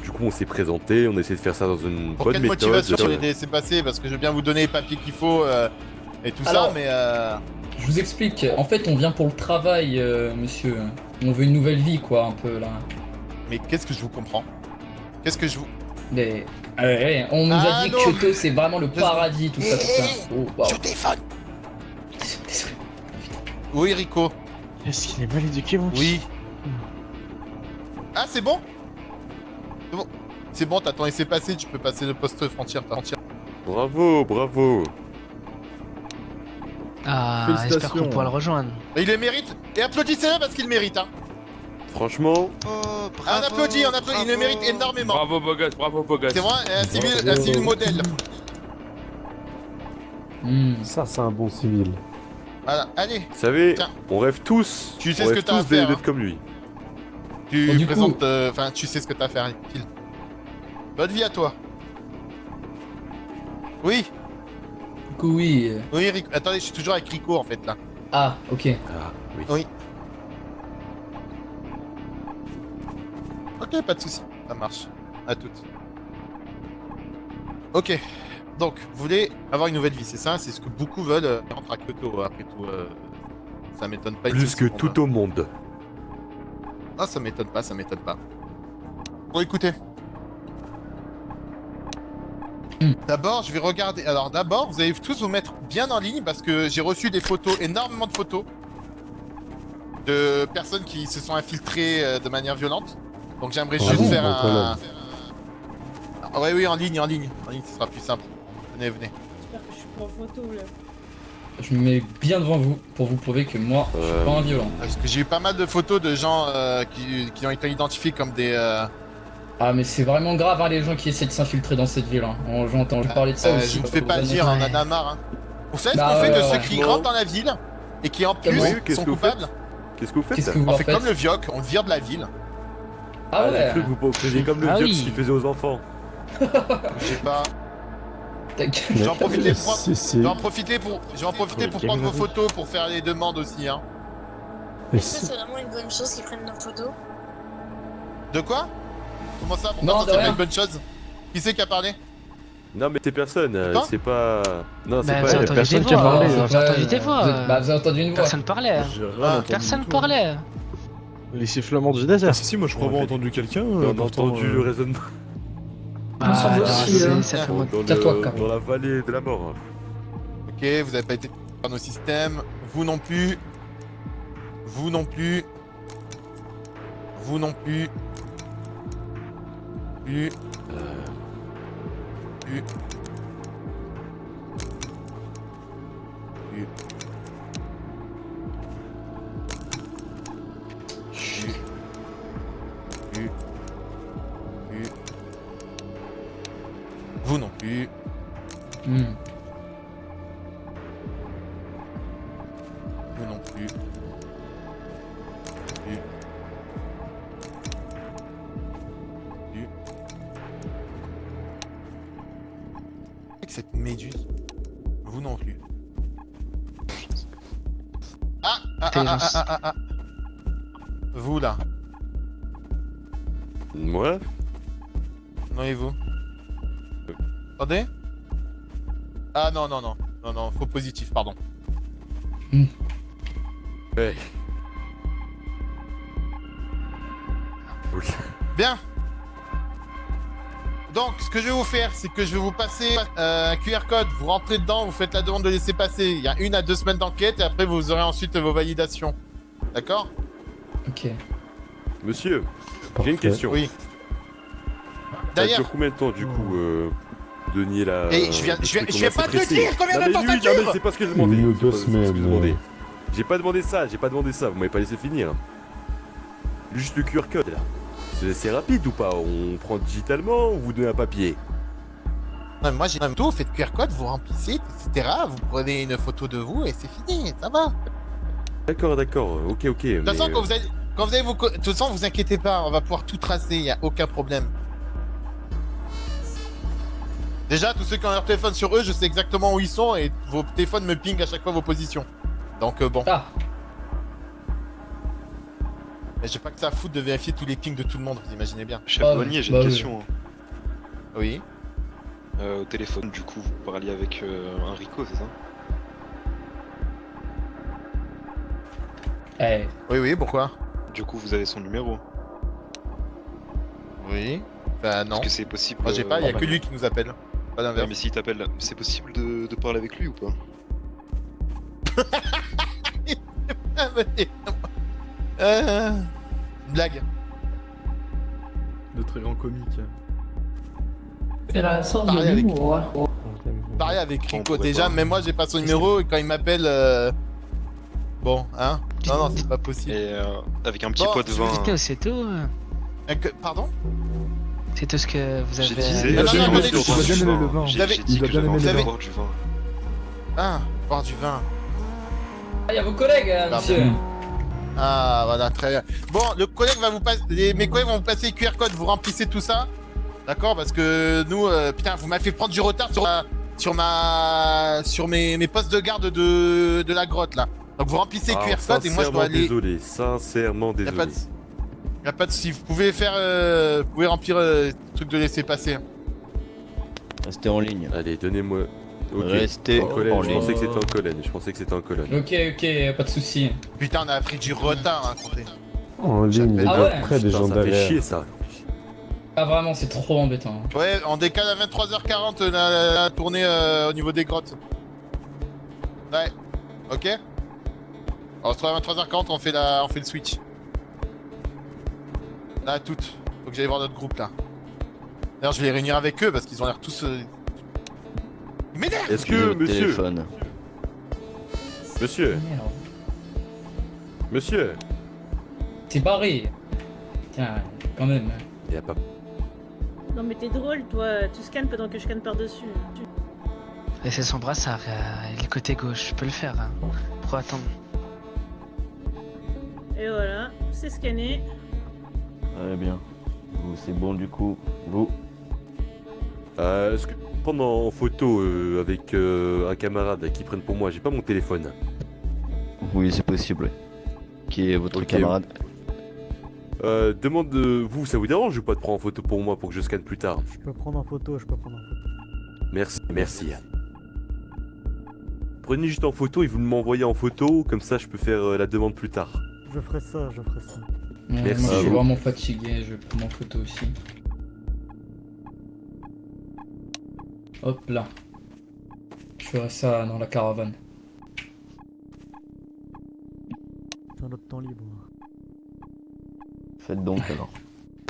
du coup, on s'est présenté, on a essayé de faire ça dans une Pour bonne quelle méthode. motivation vous les laisser passer? Parce que je veux bien vous donner les papiers qu'il faut et tout Alors, ça, mais Je vous explique. En fait, on vient pour le travail, monsieur. On veut une nouvelle vie, quoi, un peu là. Mais qu'est-ce que je vous comprends? Qu'est-ce que je vous. Ouais, on nous a dit que Allô Kyoto c'est vraiment le paradis, tout ça, tout ça. Oh, wow. Je téléphone. Oui, Rico. Est-ce qu'il est mal éduqué, mon Oui. Ah, c'est bon? C'est bon. C'est bon, t'as ton laissé passer, tu peux passer le poste frontière. Bravo. Ah, j'espère qu'on pourra le rejoindre. Et il le mérite. Et applaudissez-le parce qu'il le mérite, hein. Franchement. On applaudit, il le mérite énormément. Bravo, beau gosse, bravo, beau gosse. C'est vrai, un civil modèle. Ça, c'est un bon civil. Voilà, allez. Vous savez, Tiens. on rêve tous. Tu sais on ce que rêve t'as à tous faire, d'être hein. comme lui. Tu Bon, du présentes. Enfin, tu sais ce que t'as à faire, Phil. Bonne vie à toi. Oui. Du coup, oui. Oui, Rico. Attendez, je suis toujours avec Rico en fait là. Ah, ok. Ah, oui. Oui. Ok, pas de soucis, ça marche. À toutes. Ok. Donc, vous voulez avoir une nouvelle vie, c'est ça? C'est ce que beaucoup veulent rentrer à Kyoto, après tout. Ça m'étonne pas. Plus que tout au monde. Ah, ça m'étonne pas, ça m'étonne pas. Bon, écoutez. D'abord, je vais regarder. Alors, d'abord, vous allez tous vous mettre bien en ligne parce que j'ai reçu des photos, énormément de photos de personnes qui se sont infiltrées de manière violente. Donc, j'aimerais juste faire un. Ah, ouais, oui, en ligne, ce sera plus simple. Venez. J'espère que je suis pas en photo là. Je me mets bien devant vous pour vous prouver que moi, je suis pas un violent. Parce que j'ai eu pas mal de photos de gens qui ont été identifiés comme des. Ah, mais c'est vraiment grave, hein, les gens qui essaient de s'infiltrer dans cette ville. Hein. J'entends parler de ça aussi. Je ne fais pas dire, on en a marre. Hein. Vous savez ce Bah, qu'on fait de ouais, ceux ouais. qui rentrent dans la ville et qui en plus Oui, qu'est-ce sont que vous faites coupables? Qu'est-ce que vous faites? Qu'est-ce que vous On en fait faites? comme le Vioc, on le vire de la ville. Ah J'ai ouais. cru que vous faisiez comme le Ah vieux oui. ce qu'il faisait aux enfants. Je sais pas. Je vais en profiter pour, je vais en profiter pour prendre vos photos pour faire les demandes aussi. Hein. Est-ce que c'est vraiment une bonne chose qu'ils prennent nos photos? De quoi? Comment ça? Non, Pourquoi de c'est pas rien. une bonne chose? Qui c'est qui a parlé? Non, mais c'est personne, Quoi c'est pas. Non, c'est Bah, pas vous avez elle. entendu personne des qui a voix, parlé, vous hein. avez entendu des voix. Bah, vous avez entendu une voix. Personne parlait. J'ai rien entendu Personne du tout. parlait. Les sifflements du Ah, désert. si, moi je crois avoir entendu quelqu'un. On a pourtant, entendu le raisonnement Bah, semble aussi, hein. ça fait dans, Tiens-toi, Caro. dans la vallée de la mort. Ok, vous avez pas été par nos systèmes. Vous non plus. Vous non plus. Vous non plus. Plus. Plus. Plus. Plus. Plus. Vous non plus. Hmm. Vous non plus. Méduse. Vous non plus. Vous là. Moi? Non et vous? Attendez? Ah non, non, non. Non, non, faux positif, pardon. Ouais. Bien. Donc, ce que je vais vous faire, c'est que je vais vous passer un QR code. Vous rentrez dedans, vous faites la demande de laisser passer. Il y a 1 à 2 semaines d'enquête et après vous aurez ensuite vos validations. D'accord? Ok. Monsieur, j'ai une question. Oui. Ça D'ailleurs. dure combien de temps du coup de nier la. Et je viens pas de te dire combien de temps ça Non, dure. mais c'est pas ce que j'ai demandé. 1 ou 2 C'est pas ce que j'ai semaines. demandé. J'ai pas demandé ça, vous m'avez pas laissé finir. Juste le QR code là. C'est rapide ou pas? On prend digitalement ou vous donnez un papier? Non, mais moi j'ai un photo, vous faites QR code, vous remplissez, etc. Vous prenez une photo de vous et c'est fini, ça va. D'accord, ok. De toute façon, quand vous avez vos. De toute façon, vous inquiétez pas, on va pouvoir tout tracer, y a aucun problème. Déjà, tous ceux qui ont leur téléphone sur eux, je sais exactement où ils sont et vos téléphones me pingent à chaque fois vos positions. Donc bon. Ah. Mais j'ai pas que ça à foutre de vérifier tous les pings de tout le monde, vous imaginez bien. Chef douanier, j'ai une question. Oui. Au téléphone, du coup, vous parliez avec Enrico, c'est ça? Oui, pourquoi? Du coup, vous avez son numéro? Oui. Bah non. Est-ce que c'est possible? Moi j'ai pas, y'a que lui qui nous appelle. Pas d'inverse. Ouais, mais s'il t'appelle, c'est possible de parler avec lui ou pas? Blague. De très grand comique. Et la sorte de Pareil avec- l'humour, ouais. Pareil avec Rico, pourrait déjà, pas. même moi j'ai pas son numéro et quand il m'appelle. Bon, hein? Non, c'est pas possible. Et avec un petit Bon, pot de vin. C'est tout. Pardon? C'est tout ce que vous avez. J'ai disais, Non, non, j'ai attendez, dit il doit bien aimer le vin. J'ai dit que j'avais envie de boire du vin. Ah, boire du vin. Ah, y'a vos collègues, monsieur. Ah, voilà, très bien. Bon, le collègue va vous passer. Mes collègues vont vous passer le QR code, vous remplissez tout ça. D'accord? Parce que nous, putain, vous m'avez fait prendre du retard sur mes postes de garde de la grotte là. Donc vous remplissez le QR code et moi je dois aller. Sincèrement désolé. Y'a pas de si. Vous pouvez faire. Vous pouvez remplir le truc de laisser passer. Restez en ligne. Allez, donnez-moi. Ok. Restez en colonne. en Je ligne. pensais que c'était en colonne. Ok, pas de soucis. Putain, on a pris du retard, hein, comptez. En ligne, il y Ah a ouais. près des gens Ça fait derrière. chier ça. Ah, vraiment, c'est trop embêtant. Ouais, on décale à 23h40 la tournée au niveau des grottes. Ouais. Ok. On se trouve à 23h40, on fait le switch. Là, toutes. Faut que j'aille voir notre groupe là. D'ailleurs, je vais les réunir avec eux parce qu'ils ont l'air tous. Ils m'énervent. Est-ce que, monsieur. Téléphone. Monsieur. C'est barré. Tiens, quand même. Y a pas. Non mais t'es drôle toi, tu scannes pendant que je scanne par-dessus. Laissez son brassard, le côté gauche, je peux le faire. Hein. Pour attendre. Et voilà, c'est scanné. Très bien. Vous, c'est bon du coup. Vous. Est-ce que prendre en photo avec un camarade qui prenne pour moi? J'ai pas mon téléphone. Oui, c'est possible. Qui est votre camarade? Demande vous, ça vous dérange ou pas de prendre en photo pour moi pour que je scanne plus tard? Je peux prendre en photo. Merci. Prenez juste en photo et vous m'envoyez en photo, comme ça je peux faire la demande plus tard. Je ferai ça. Merci. Moi, je suis vraiment fatigué, je vais prendre en photo aussi. Hop là. Je ferai ça dans la caravane. J'ai un autre temps libre. Faites donc alors.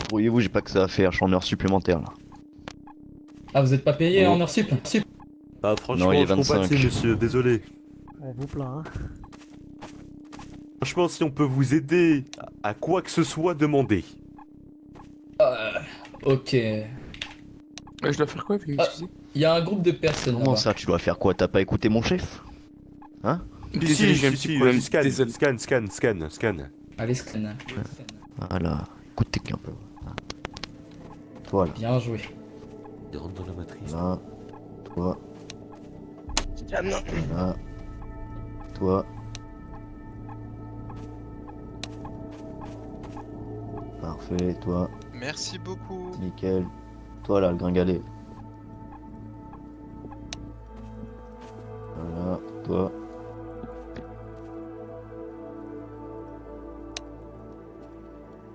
Pourriez-vous, j'ai pas que ça à faire, je suis en heure supplémentaire là. Ah, vous êtes pas payé en heure sup? Ah, franchement, Non, il est je compatis, 25. monsieur, désolé. On vous plaint, hein. Franchement, si on peut vous aider à quoi que ce soit, demandez. Ok. Je dois faire quoi avec Il y a un groupe de personnes Comment là-bas. ça, tu dois faire quoi? T'as pas écouté mon chef? Hein? Désolé, j'ai un petit problème. Scan. Allez, scan. Voilà, écoutez un peu. Voilà. Bien joué. Il rentre dans la matrice. Là, toi. Voilà. Toi. Parfait, toi. Merci beaucoup. Nickel. Toi là, le gringalet. Voilà, toi.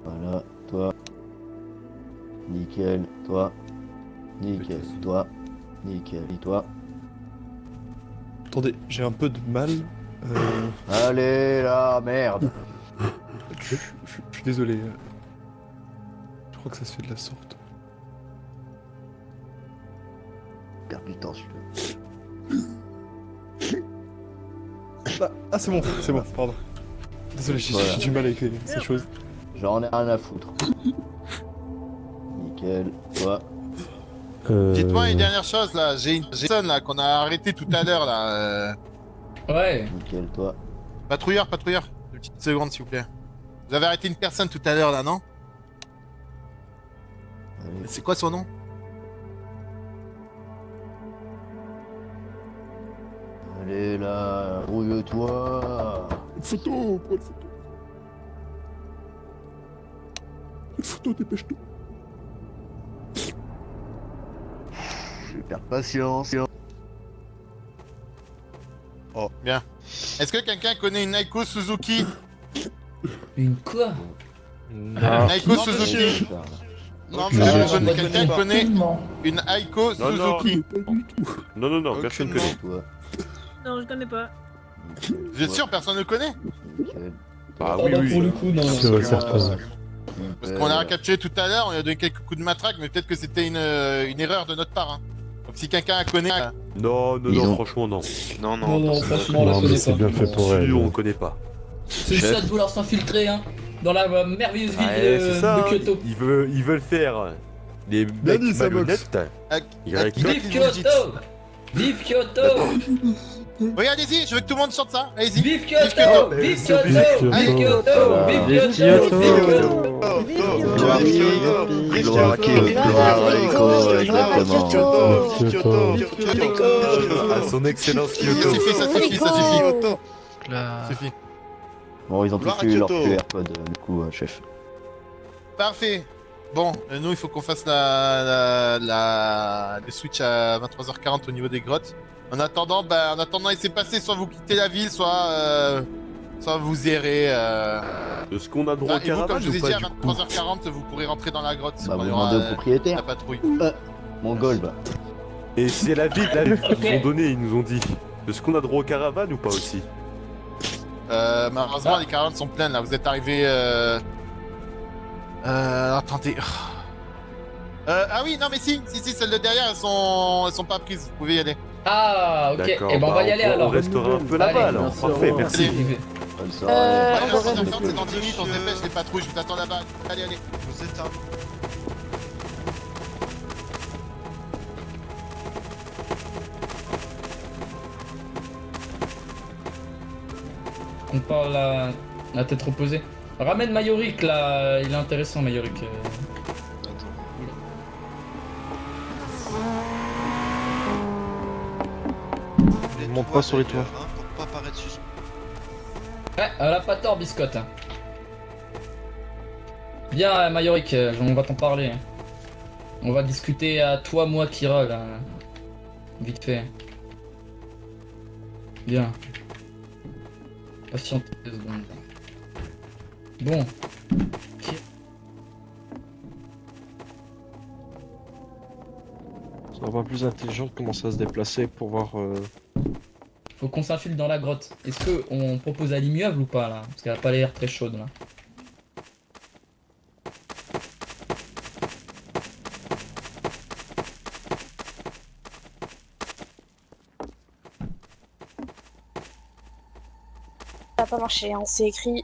Voilà, toi. Nickel, toi. Nickel, toi. Nickel, et toi. Attendez, j'ai un peu de mal. Allez là, merde. Je suis désolé. Je crois que ça se fait de la sorte. Perds du temps, Ah, c'est bon, pardon. Désolé, j'ai Voilà. du mal avec ces choses. J'en ai rien à foutre. Nickel, toi. Dites-moi une dernière chose là, j'ai une personne là qu'on a arrêté tout à l'heure là. Ouais. Nickel, toi. Patrouilleur, une petite seconde s'il vous plaît. Vous avez arrêté une personne tout à l'heure là, non? C'est quoi son nom? Allez là, rouille-toi. Une photo, prends une photo. Une photo, dépêche-toi. Je perds patience. Oh, bien. Est-ce que quelqu'un connaît une Aiko Suzuki? Une quoi? Une Aiko Suzuki. Non, mais quelqu'un connaît une Aiko Suzuki. Non, personne connaît. Non, je connais pas. Vous êtes sûr, personne ne connaît? Ah Pour le coup, non. C'est vrai, certain. Parce qu'on a capturé tout à l'heure, on lui a donné quelques coups de matraque, mais peut-être que c'était une erreur de notre part. Hein. Donc si quelqu'un connaît... Non, franchement, non. Non, franchement, Non, on la mais c'est connaît bien pas. fait pour elle. On connaît pas. C'est ça de vouloir s'infiltrer, hein, dans la merveilleuse ville Ouais, c'est ça, de hein. Kyoto. Ils veulent faire des mecs dit, ça malhonnêtes. Ils réclament- Vive Kyoto! Vive Kyoto! Oui, allez-y, je veux que tout le monde chante ça. Allez-y. Vive Kyoto! Vive Kyoto! Vive Kyoto! Vive Kyoto! Vive Kyoto! À son excellence Kyoto. Ça suffit. Là... Suffit. Bon, ils ont Gloire tous à eu leur Kyoto. QR code, du coup, chef. Parfait. Bon, nous, il faut qu'on fasse le switch à 23h40 au niveau des grottes. En attendant, il s'est passé, soit vous quittez la ville, soit vous errez. Est-ce qu'on a droit au Et vous, comme caravane je vous ai ou dit, pas à du coup 23h40, vous pourrez rentrer dans la grotte. Bah, quand vous il y aura, demandez au propriétaire. la patrouille. Mongol, bah. Et c'est la ville, là, ils nous ont donné, ils nous ont dit. Est-ce qu'on a droit au caravane ou pas aussi? Malheureusement, les caravanes sont pleines là. Vous êtes arrivés. Attendez. Ah oui, non mais si, celles de derrière, elles sont pas prises. Vous pouvez y aller. Ah, ok. D'accord, Et ben on va y aller alors. On restera un peu là-bas Allez, alors. Parfait, merci. Bonne soirée. Ouais, 23h40, c'est dans 10 minutes, on se dépêche, les patrouilles. Je vous attends là-bas. Allez. Vous êtes un... On parle la tête reposée. Ramène Mayorik là, il est intéressant Mayorik. Je monte pas sur les toits. Pour pas paraître suspect. Ouais, elle a pas tort biscotte. Bien Mayorik, on va t'en parler. On va discuter à toi, moi, Kira là. Vite fait. Bien. Patientez 2 secondes. Bon. Ça va pas plus intelligent de commencer à se déplacer pour voir. Faut qu'on s'infile dans la grotte. Est-ce que on propose à l'immuable ou pas là? Parce qu'elle a pas l'air très chaude là. Ça va pas marcher, hein. C'est écrit.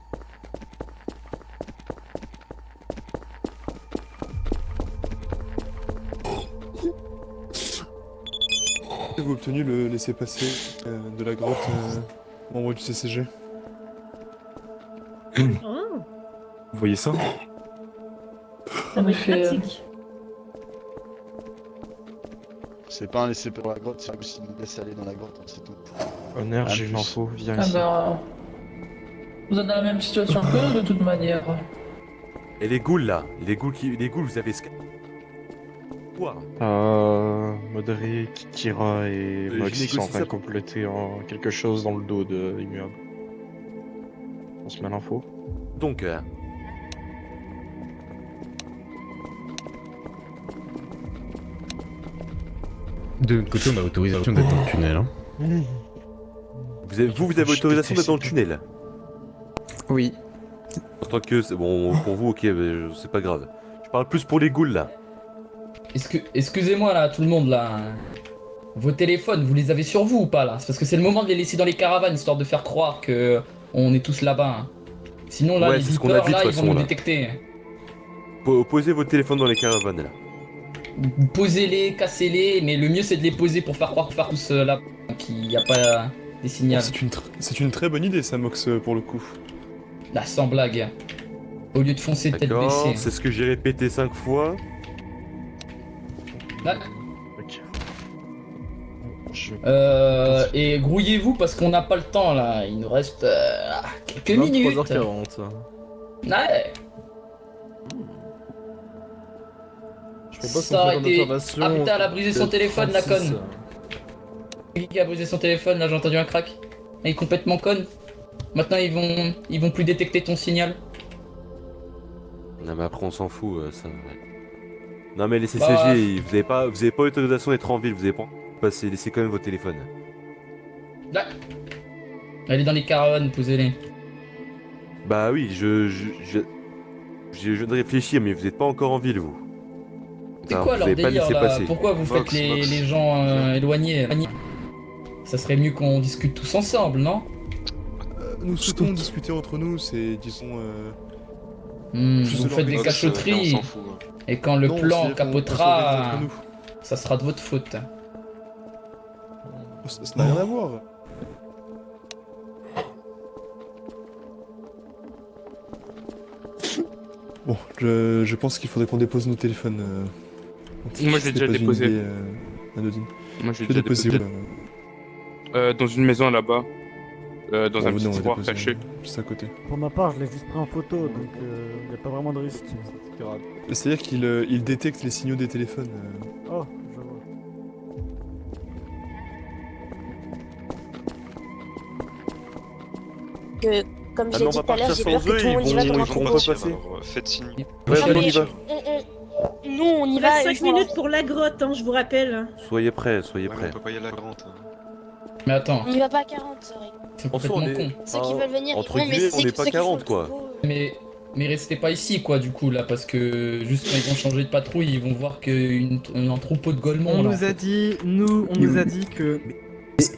Avez-vous obtenu le laissez-passer de la grotte membre du CCG? Oh, Vous voyez ça? Ça me fait. C'est C'est pas un laisser pour la grotte, c'est un coup s'il nous laisse aller dans la grotte, hein, c'est tout. Honneur, Ah, j'ai une plus. info, viens Ah ici. bah, vous êtes dans la même situation que eux, de toute manière. Et les ghouls là, les ghouls, vous avez quoi? Modric, Kira et Je Mox ils sont en négocie train ça. de compléter quelque chose dans le dos de l'immuable. On se met l'info. Donc, De notre côté, on a autorisation d'être dans le tunnel. Hein. vous avez autorisation d'être dans le tunnel. Oui. En tant que c'est bon pour vous, ok, mais c'est pas grave. Je parle plus pour les ghouls là. Excusez-moi là, tout le monde là. Vos téléphones, vous les avez sur vous ou pas là? C'est parce que c'est le moment de les laisser dans les caravanes, histoire de faire croire que on est tous là-bas. Hein. Sinon là, Ouais, les c'est ce qu'on a beepers dit, de là, toute ils vont façon, nous là. détecter. Posez vos téléphones dans les caravanes là. Posez-les, cassez-les, mais le mieux c'est de les poser pour faire croire que faire tous là, qu'il n'y a pas des signaux. C'est une très bonne idée ça, Mox, pour le coup. Là, sans blague. Au lieu de foncer tête D'accord, baissée. c'est ce que j'ai répété 5 fois. Là. Ok. Et grouillez-vous parce qu'on n'a pas le temps là, il nous reste quelques minutes. 23h40. Ouais. Je propose Ça qu'on aurait fasse une été... observation. Ah putain, elle a brisé son de téléphone, la 36. conne. Qui a brisé son téléphone, là j'ai entendu un crack. Elle est complètement conne. Maintenant ils vont plus détecter ton signal. Non mais après on s'en fout, ça. Non mais les CCG, Bah. vous avez pas autorisation d'être en ville, vous avez pas passé, laissez quand même vos téléphones. Là. Elle est dans les caravanes, posez-les. Bah oui, je viens de réfléchir, mais vous êtes pas encore en ville vous. C'est Alors, quoi vous leur avez pas délire laissé là? passer. Pourquoi vous faites les gens éloignés? Ça serait mieux qu'on discute tous ensemble, non? Nous souhaitons discuter entre nous, c'est, disons... Vous juste faites des l'organisation. cachotteries. Et quand le Non, plan c'est-à-dire qu'on capotera, s'organise entre nous. ça sera de votre faute. Ça n'a rien à voir. Bon, je pense qu'il faudrait qu'on dépose nos téléphones. Moi, j'ai déjà pas une déposé. idée, anodine. Moi, j'ai Tu déjà l'as déposé déposé. où, Dans une maison là-bas. Dans Oh, un non, petit on l'a tiroir déposé, caché. juste à côté. Pour ma part, je l'ai juste pris en photo, donc il n'y a pas vraiment de risque. C'est-à-dire qu'il détecte les signaux des téléphones. Oh, je vois. Que, comme Ah j'ai non, dit on va tout à l'heure, partir j'ai sans peur que eux, tout le monde y va comme un ils con. pourront pas passer. Alors, faites signe. Ouais, Non, on mais y va. nous, on y Il va. reste et 5 je minutes pour la grotte, hein, je vous rappelle. Soyez prêts, soyez Ouais, mais prêts. on peut pas y aller à la grotte. hein. Mais attends, On y va pas à 40, sorry. c'est En soi, on complètement est... con. Ceux qui veulent venir, entre ils vont, mais guillemets, ceux on n'est ceux pas qui font 40 le quoi. topo, Mais restez pas ici quoi du coup là parce que juste quand ils vont changer de patrouille ils vont voir un troupeau de golemons On là. nous a dit, on nous a dit que...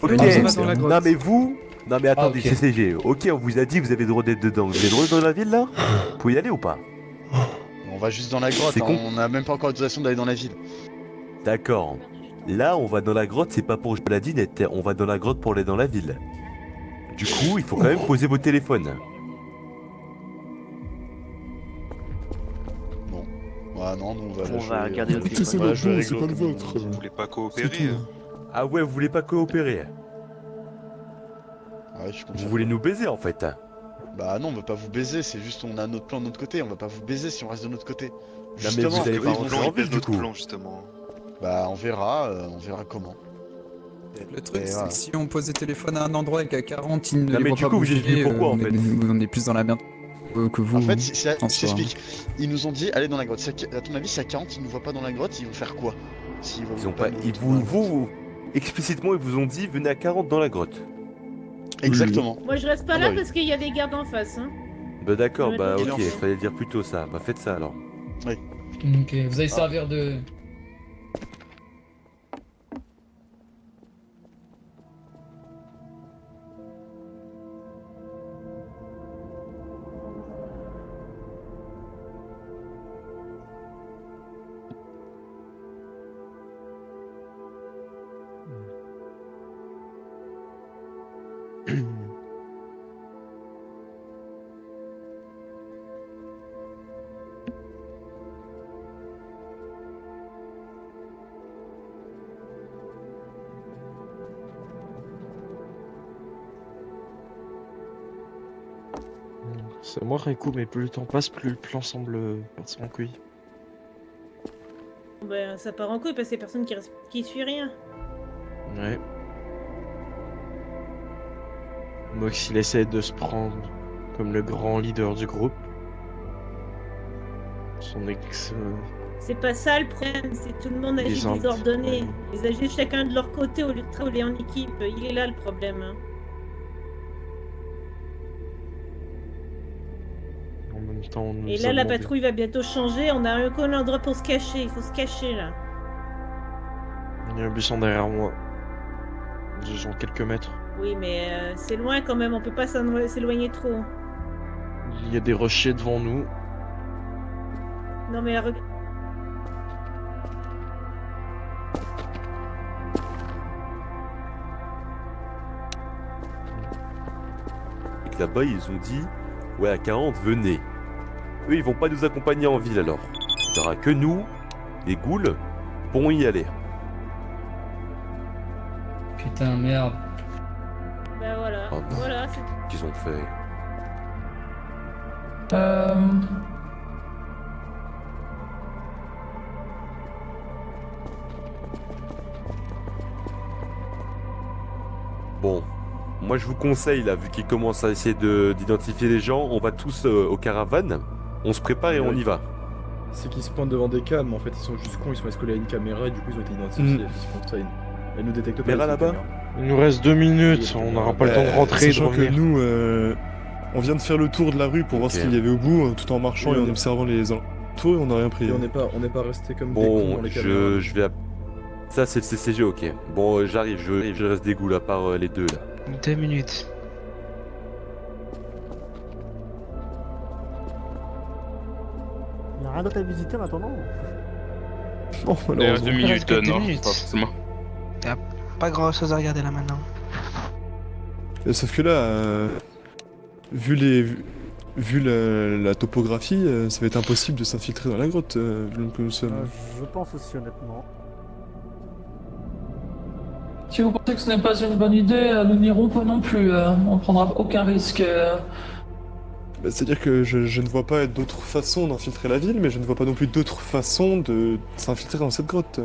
Ok, on va dans la grotte. non mais vous... Non mais attendez, Ah, ok. CCG, ok, on vous a dit vous avez le droit d'être dedans. Vous avez le droit d'être dans la ville là? Vous pouvez y aller ou pas? On va juste dans la grotte, C'est hein, con. on a même pas encore l'autorisation d'aller dans la ville. D'accord. Là, on va dans la grotte, c'est pas pour jouer à la dinette, on va dans la grotte pour aller dans la ville. Du coup, il faut quand même poser vos téléphones. Ah non, nous on va On jouer, va regarder notre téléphone. on va jouer avec C'est l'autre pas le comme on vôtre. dit. Vous voulez pas coopérer Ah ouais, vous voulez pas coopérer? Ouais, je comprends. Vous voulez nous baiser en fait? Bah non, on veut pas vous baiser, c'est juste on a notre plan de notre côté, on va pas vous baiser si on reste de notre côté. Non, mais vous allez eux, pas ils vont rentrer jouer en avec ville du notre coup. plan, justement. Bah on verra comment. Le truc, Et c'est voilà. que si on pose le téléphone à un endroit et qu'à 40, il ne Non, les mais voit du pas coup, vous bouger, expliquez pourquoi, en fait. on est plus dans la merde que vous. En fait, en je soi. t'explique. Ils nous ont dit allez dans la grotte. À ton avis, si à 40 ils nous voient pas dans la grotte, ils vont faire quoi? S'ils voient Ils ont pas... nous Ils trouver dans la grotte. vous... Explicitement, ils vous ont dit venez à 40 dans la grotte. Exactement. Moi je reste pas Ah là bah oui. parce qu'il y a des gardes en face. Hein. Bah d'accord, Ouais, bah ok. ok, fallait dire plutôt ça. Bah faites ça alors. Oui. Ok, vous allez servir de... C'est moi Raikou, mais plus le temps passe, plus le plan semble partir en couille. Ben, ça part en couille parce que c'est personne qui suit rien. Ouais. Mox il essaie de se prendre comme le grand leader du groupe. Son ex... C'est pas ça le problème, c'est tout le monde agit désordonné. Ils agissent chacun de leur côté au lieu de travailler en équipe. Il est là le problème. Hein. En même temps, on nous Et a là, la demandé- patrouille va bientôt changer. On a un endroit pour se cacher. Il faut se cacher là. Il y a un buisson derrière moi. De genre quelques mètres. Oui, mais c'est loin quand même. On peut pas s'éloigner trop. Il y a des rochers devant nous. Non, mais regarde. Et que là-bas, ils ont dit, ouais, à 40, venez. Eux, ils vont pas nous accompagner en ville alors. Il y aura que nous, les ghouls, pourront y aller. Putain, merde. Ben voilà. Oh non. Voilà. Qu'est-ce qu'ils ont fait? Bon, moi je vous conseille là, vu qu'ils commencent à essayer d'identifier les gens, on va tous aux caravanes, on se prépare et on y va. C'est qu'ils se pointent devant des cams, mais en fait ils sont juste cons, ils sont escolés à une caméra et du coup ils ont été identifiés. Ils font ça, elle nous détecte pas. Caméra là-bas. Il nous reste 2 minutes, on n'aura pas le temps de rentrer et de Sachant que revenir. nous, on vient de faire le tour de la rue pour voir ce qu'il y avait au bout, tout en marchant Oui, et en on est- observant les alentours, et on n'a rien pris. Et on n'est pas resté comme des cons Bon, dans les caméras. je vais... Ça c'est le CCG, ok. Bon, j'arrive, je reste des ghouls à part les deux là. 2 minutes. Il y a rien d'autre à visiter en attendant. Non, D'ailleurs, 2 minutes, que 2 non, minutes. pas forcément. Y'a pas grand chose à regarder là maintenant. Sauf que là, vu la topographie, ça va être impossible de s'infiltrer dans la grotte, vu que nous sommes. Je pense aussi honnêtement. Si vous pensez que ce n'est pas une bonne idée, nous n'irons pas non plus. On prendra aucun risque. Bah, c'est-à-dire que je ne vois pas d'autres façons d'infiltrer la ville, mais je ne vois pas non plus d'autres façons de s'infiltrer dans cette grotte.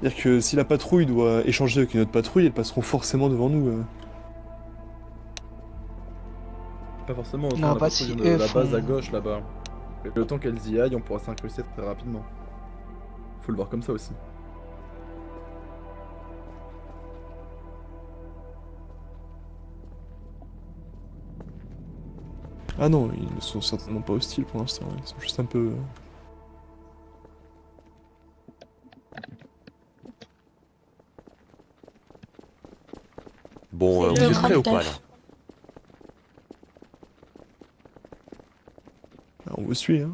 C'est-à-dire que si la patrouille doit échanger avec une autre patrouille, elles passeront forcément devant nous. Pas forcément, Non, on a pas pas si de eux la base font- à gauche là-bas. Et le temps qu'elles y aillent, on pourra s'incruster très rapidement. Faut le voir comme ça aussi. Ah non, ils ne sont certainement pas hostiles pour l'instant, ils sont juste un peu... Bon, C'est vous le êtes prêts ou pas 39. là? Ah, on vous suit, hein.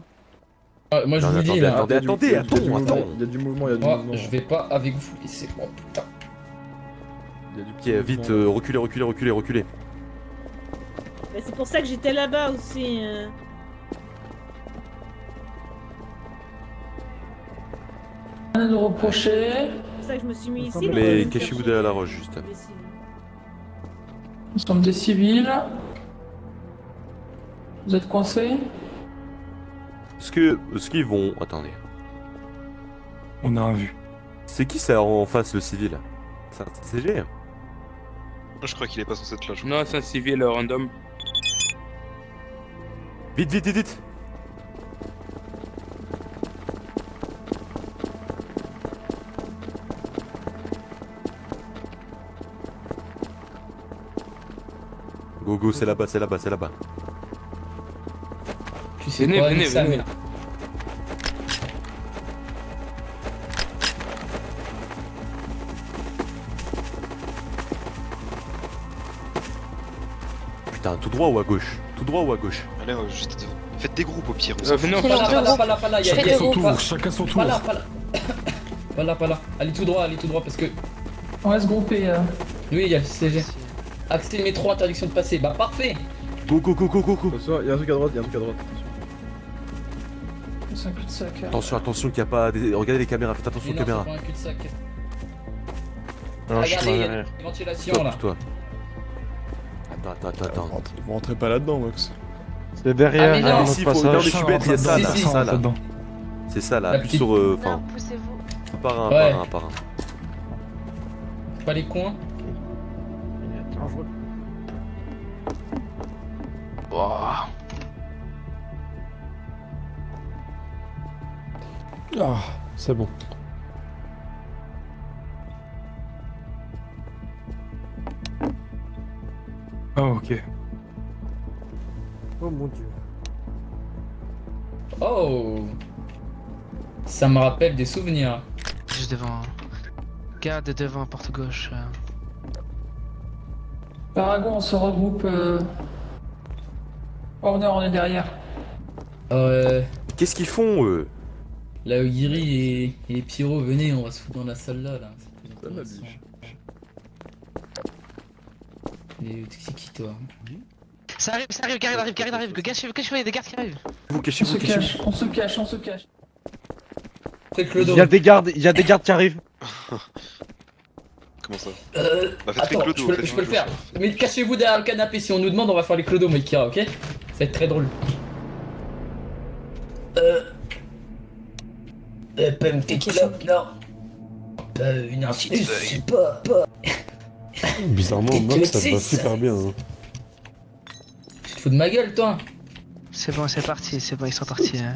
Moi je Non, vous attendez, dis là. attendez, attendez, Il y a du attends. mouvement, il y a du mouvement, il y a du Moi, mouvement. je vais pas avec vous, et c'est bon, putain. Il y a du Ok, petit vite, mouvement. reculez. Mais c'est pour ça que j'étais là-bas aussi. Rien à nous reprocher. C'est pour ça que je me suis mis ici. Mais pour cachez-vous chercher derrière la roche juste. les civils. Nous sommes des civils. Vous êtes coincés. Est-ce qu'ils vont... Attendez. On a un vu. C'est qui ça en face, le civil? C'est un CCG? Je crois qu'il est pas censé être là. je crois. Non, c'est un civil random. Vite. Go, c'est là-bas. Tu sais Venez, quoi, venez, nique sa venez. mère. Putain, tout droit ou à gauche? Allez, juste faites des groupes au pire. Venez, on Fais passe. les deux groupes. Pas là, Fais des groupes. chacun son Pas là. Pas là. Allez tout droit parce que... On va se grouper. Oui, il y a le CG. Accès métro, interdiction de passer. Bah parfait. Go. Attention, il y a un truc à droite, attention. C'est un cul-de-sac. Attention qu'il n'y a pas... Regardez les caméras, faites attention aux Mais non, caméras. c'est pas un cul-de-sac. Non, je suis Regardez, il y a derrière. une ventilation là. Stop, toi. Attends. Vous rentrez pas là-dedans, Max. C'est derrière, Ah, mais à non. notre Ici, faut dans passage. les cubettes, il y a ça Si, là, si. ça là. C'est ça là, La appuie petite- sur. Enfin, poussez-vous. par un, Ouais. par un, par un. Pas les coins. Ah, c'est bon. Oh, ok. Oh mon dieu. Oh. Ça me rappelle des souvenirs. Juste devant. Garde devant, porte gauche. Paragon, on se regroupe. Order, on est derrière. Qu'est-ce qu'ils font eux? La Ogiri et Pyro, venez, on va se foutre dans la salle là. C'est plus intéressant. Et c'est qui toi? Ça arrive, Garde arrive. Cachez-vous, il y a des gardes qui arrivent. Vous On cachez-vous, se cachez-vous. cache, on se cache, on se cache. Après Il Clodo. y a des gardes qui arrivent. Comment ça Attends, faites Clodo, je peux faites le faire. Mais cachez-vous derrière le canapé, si on nous demande, on va faire les Clodo, Maïkira, ok? Ça va être très drôle. Pas une petite clope, non. Pas une insulte, c'est pas. Bizarrement, Mox, ça te va super bien. Hein. Tu te fous de ma gueule, toi? C'est bon, c'est parti, c'est bon, ils sont partis. Hein.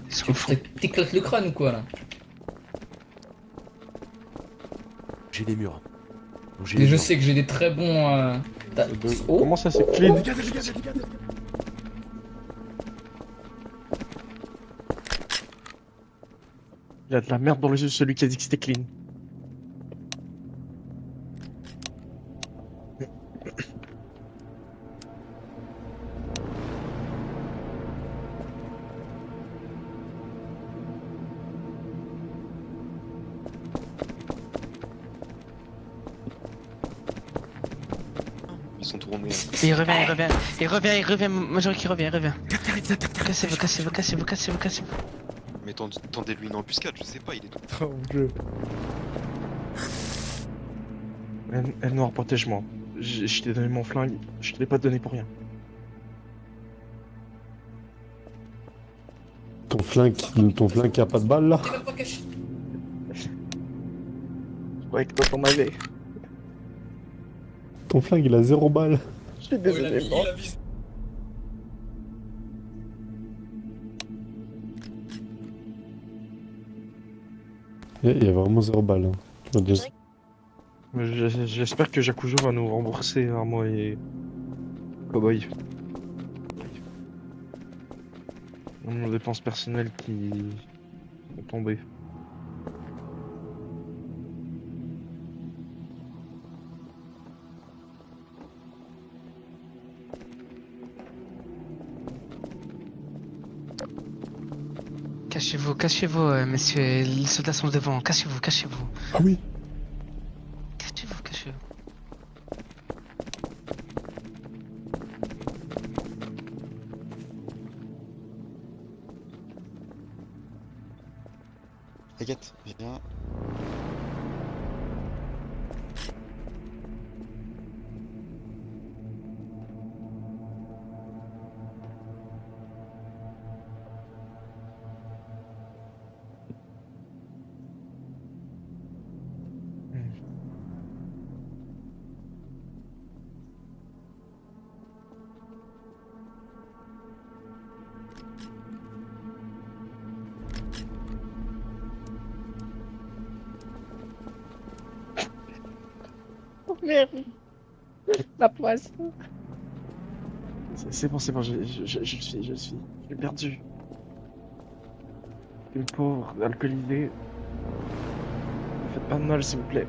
Ils sont fous. T'éclates le crâne ou quoi là? J'ai les murs. Mais je sais que j'ai des très bons. Oh. Comment ça c'est clean? Il y a de la merde dans les yeux de celui qui a dit que c'était clean. Ils sont tournés. Il revient, Major qui revient, Cassez-vous. Mais tendez-lui une embuscade, je sais pas, il est tout. Oh mon dieu. Elle noire, protège-moi. Je t'ai donné mon flingue, je te l'ai pas donné pour rien. Ton flingue qui a pas de balle là? Je croyais que toi t'en avais. Ton flingue il a 0 balle. Je suis désolé, bon. Il y a vraiment 0 balle. Hein. Tu vois, déjà- J'espère que Jakujo va nous rembourser à moi et Cowboy. Nos dépenses personnelles qui sont tombées. Cachez-vous, messieurs, les soldats sont devant, cachez-vous. Ah oui. Cachez-vous. Agathe, viens. Merde. La poisson. C'est bon, je le suis. J'ai perdu. Une pauvre, alcoolisée. Ne faites pas de mal, s'il vous plaît.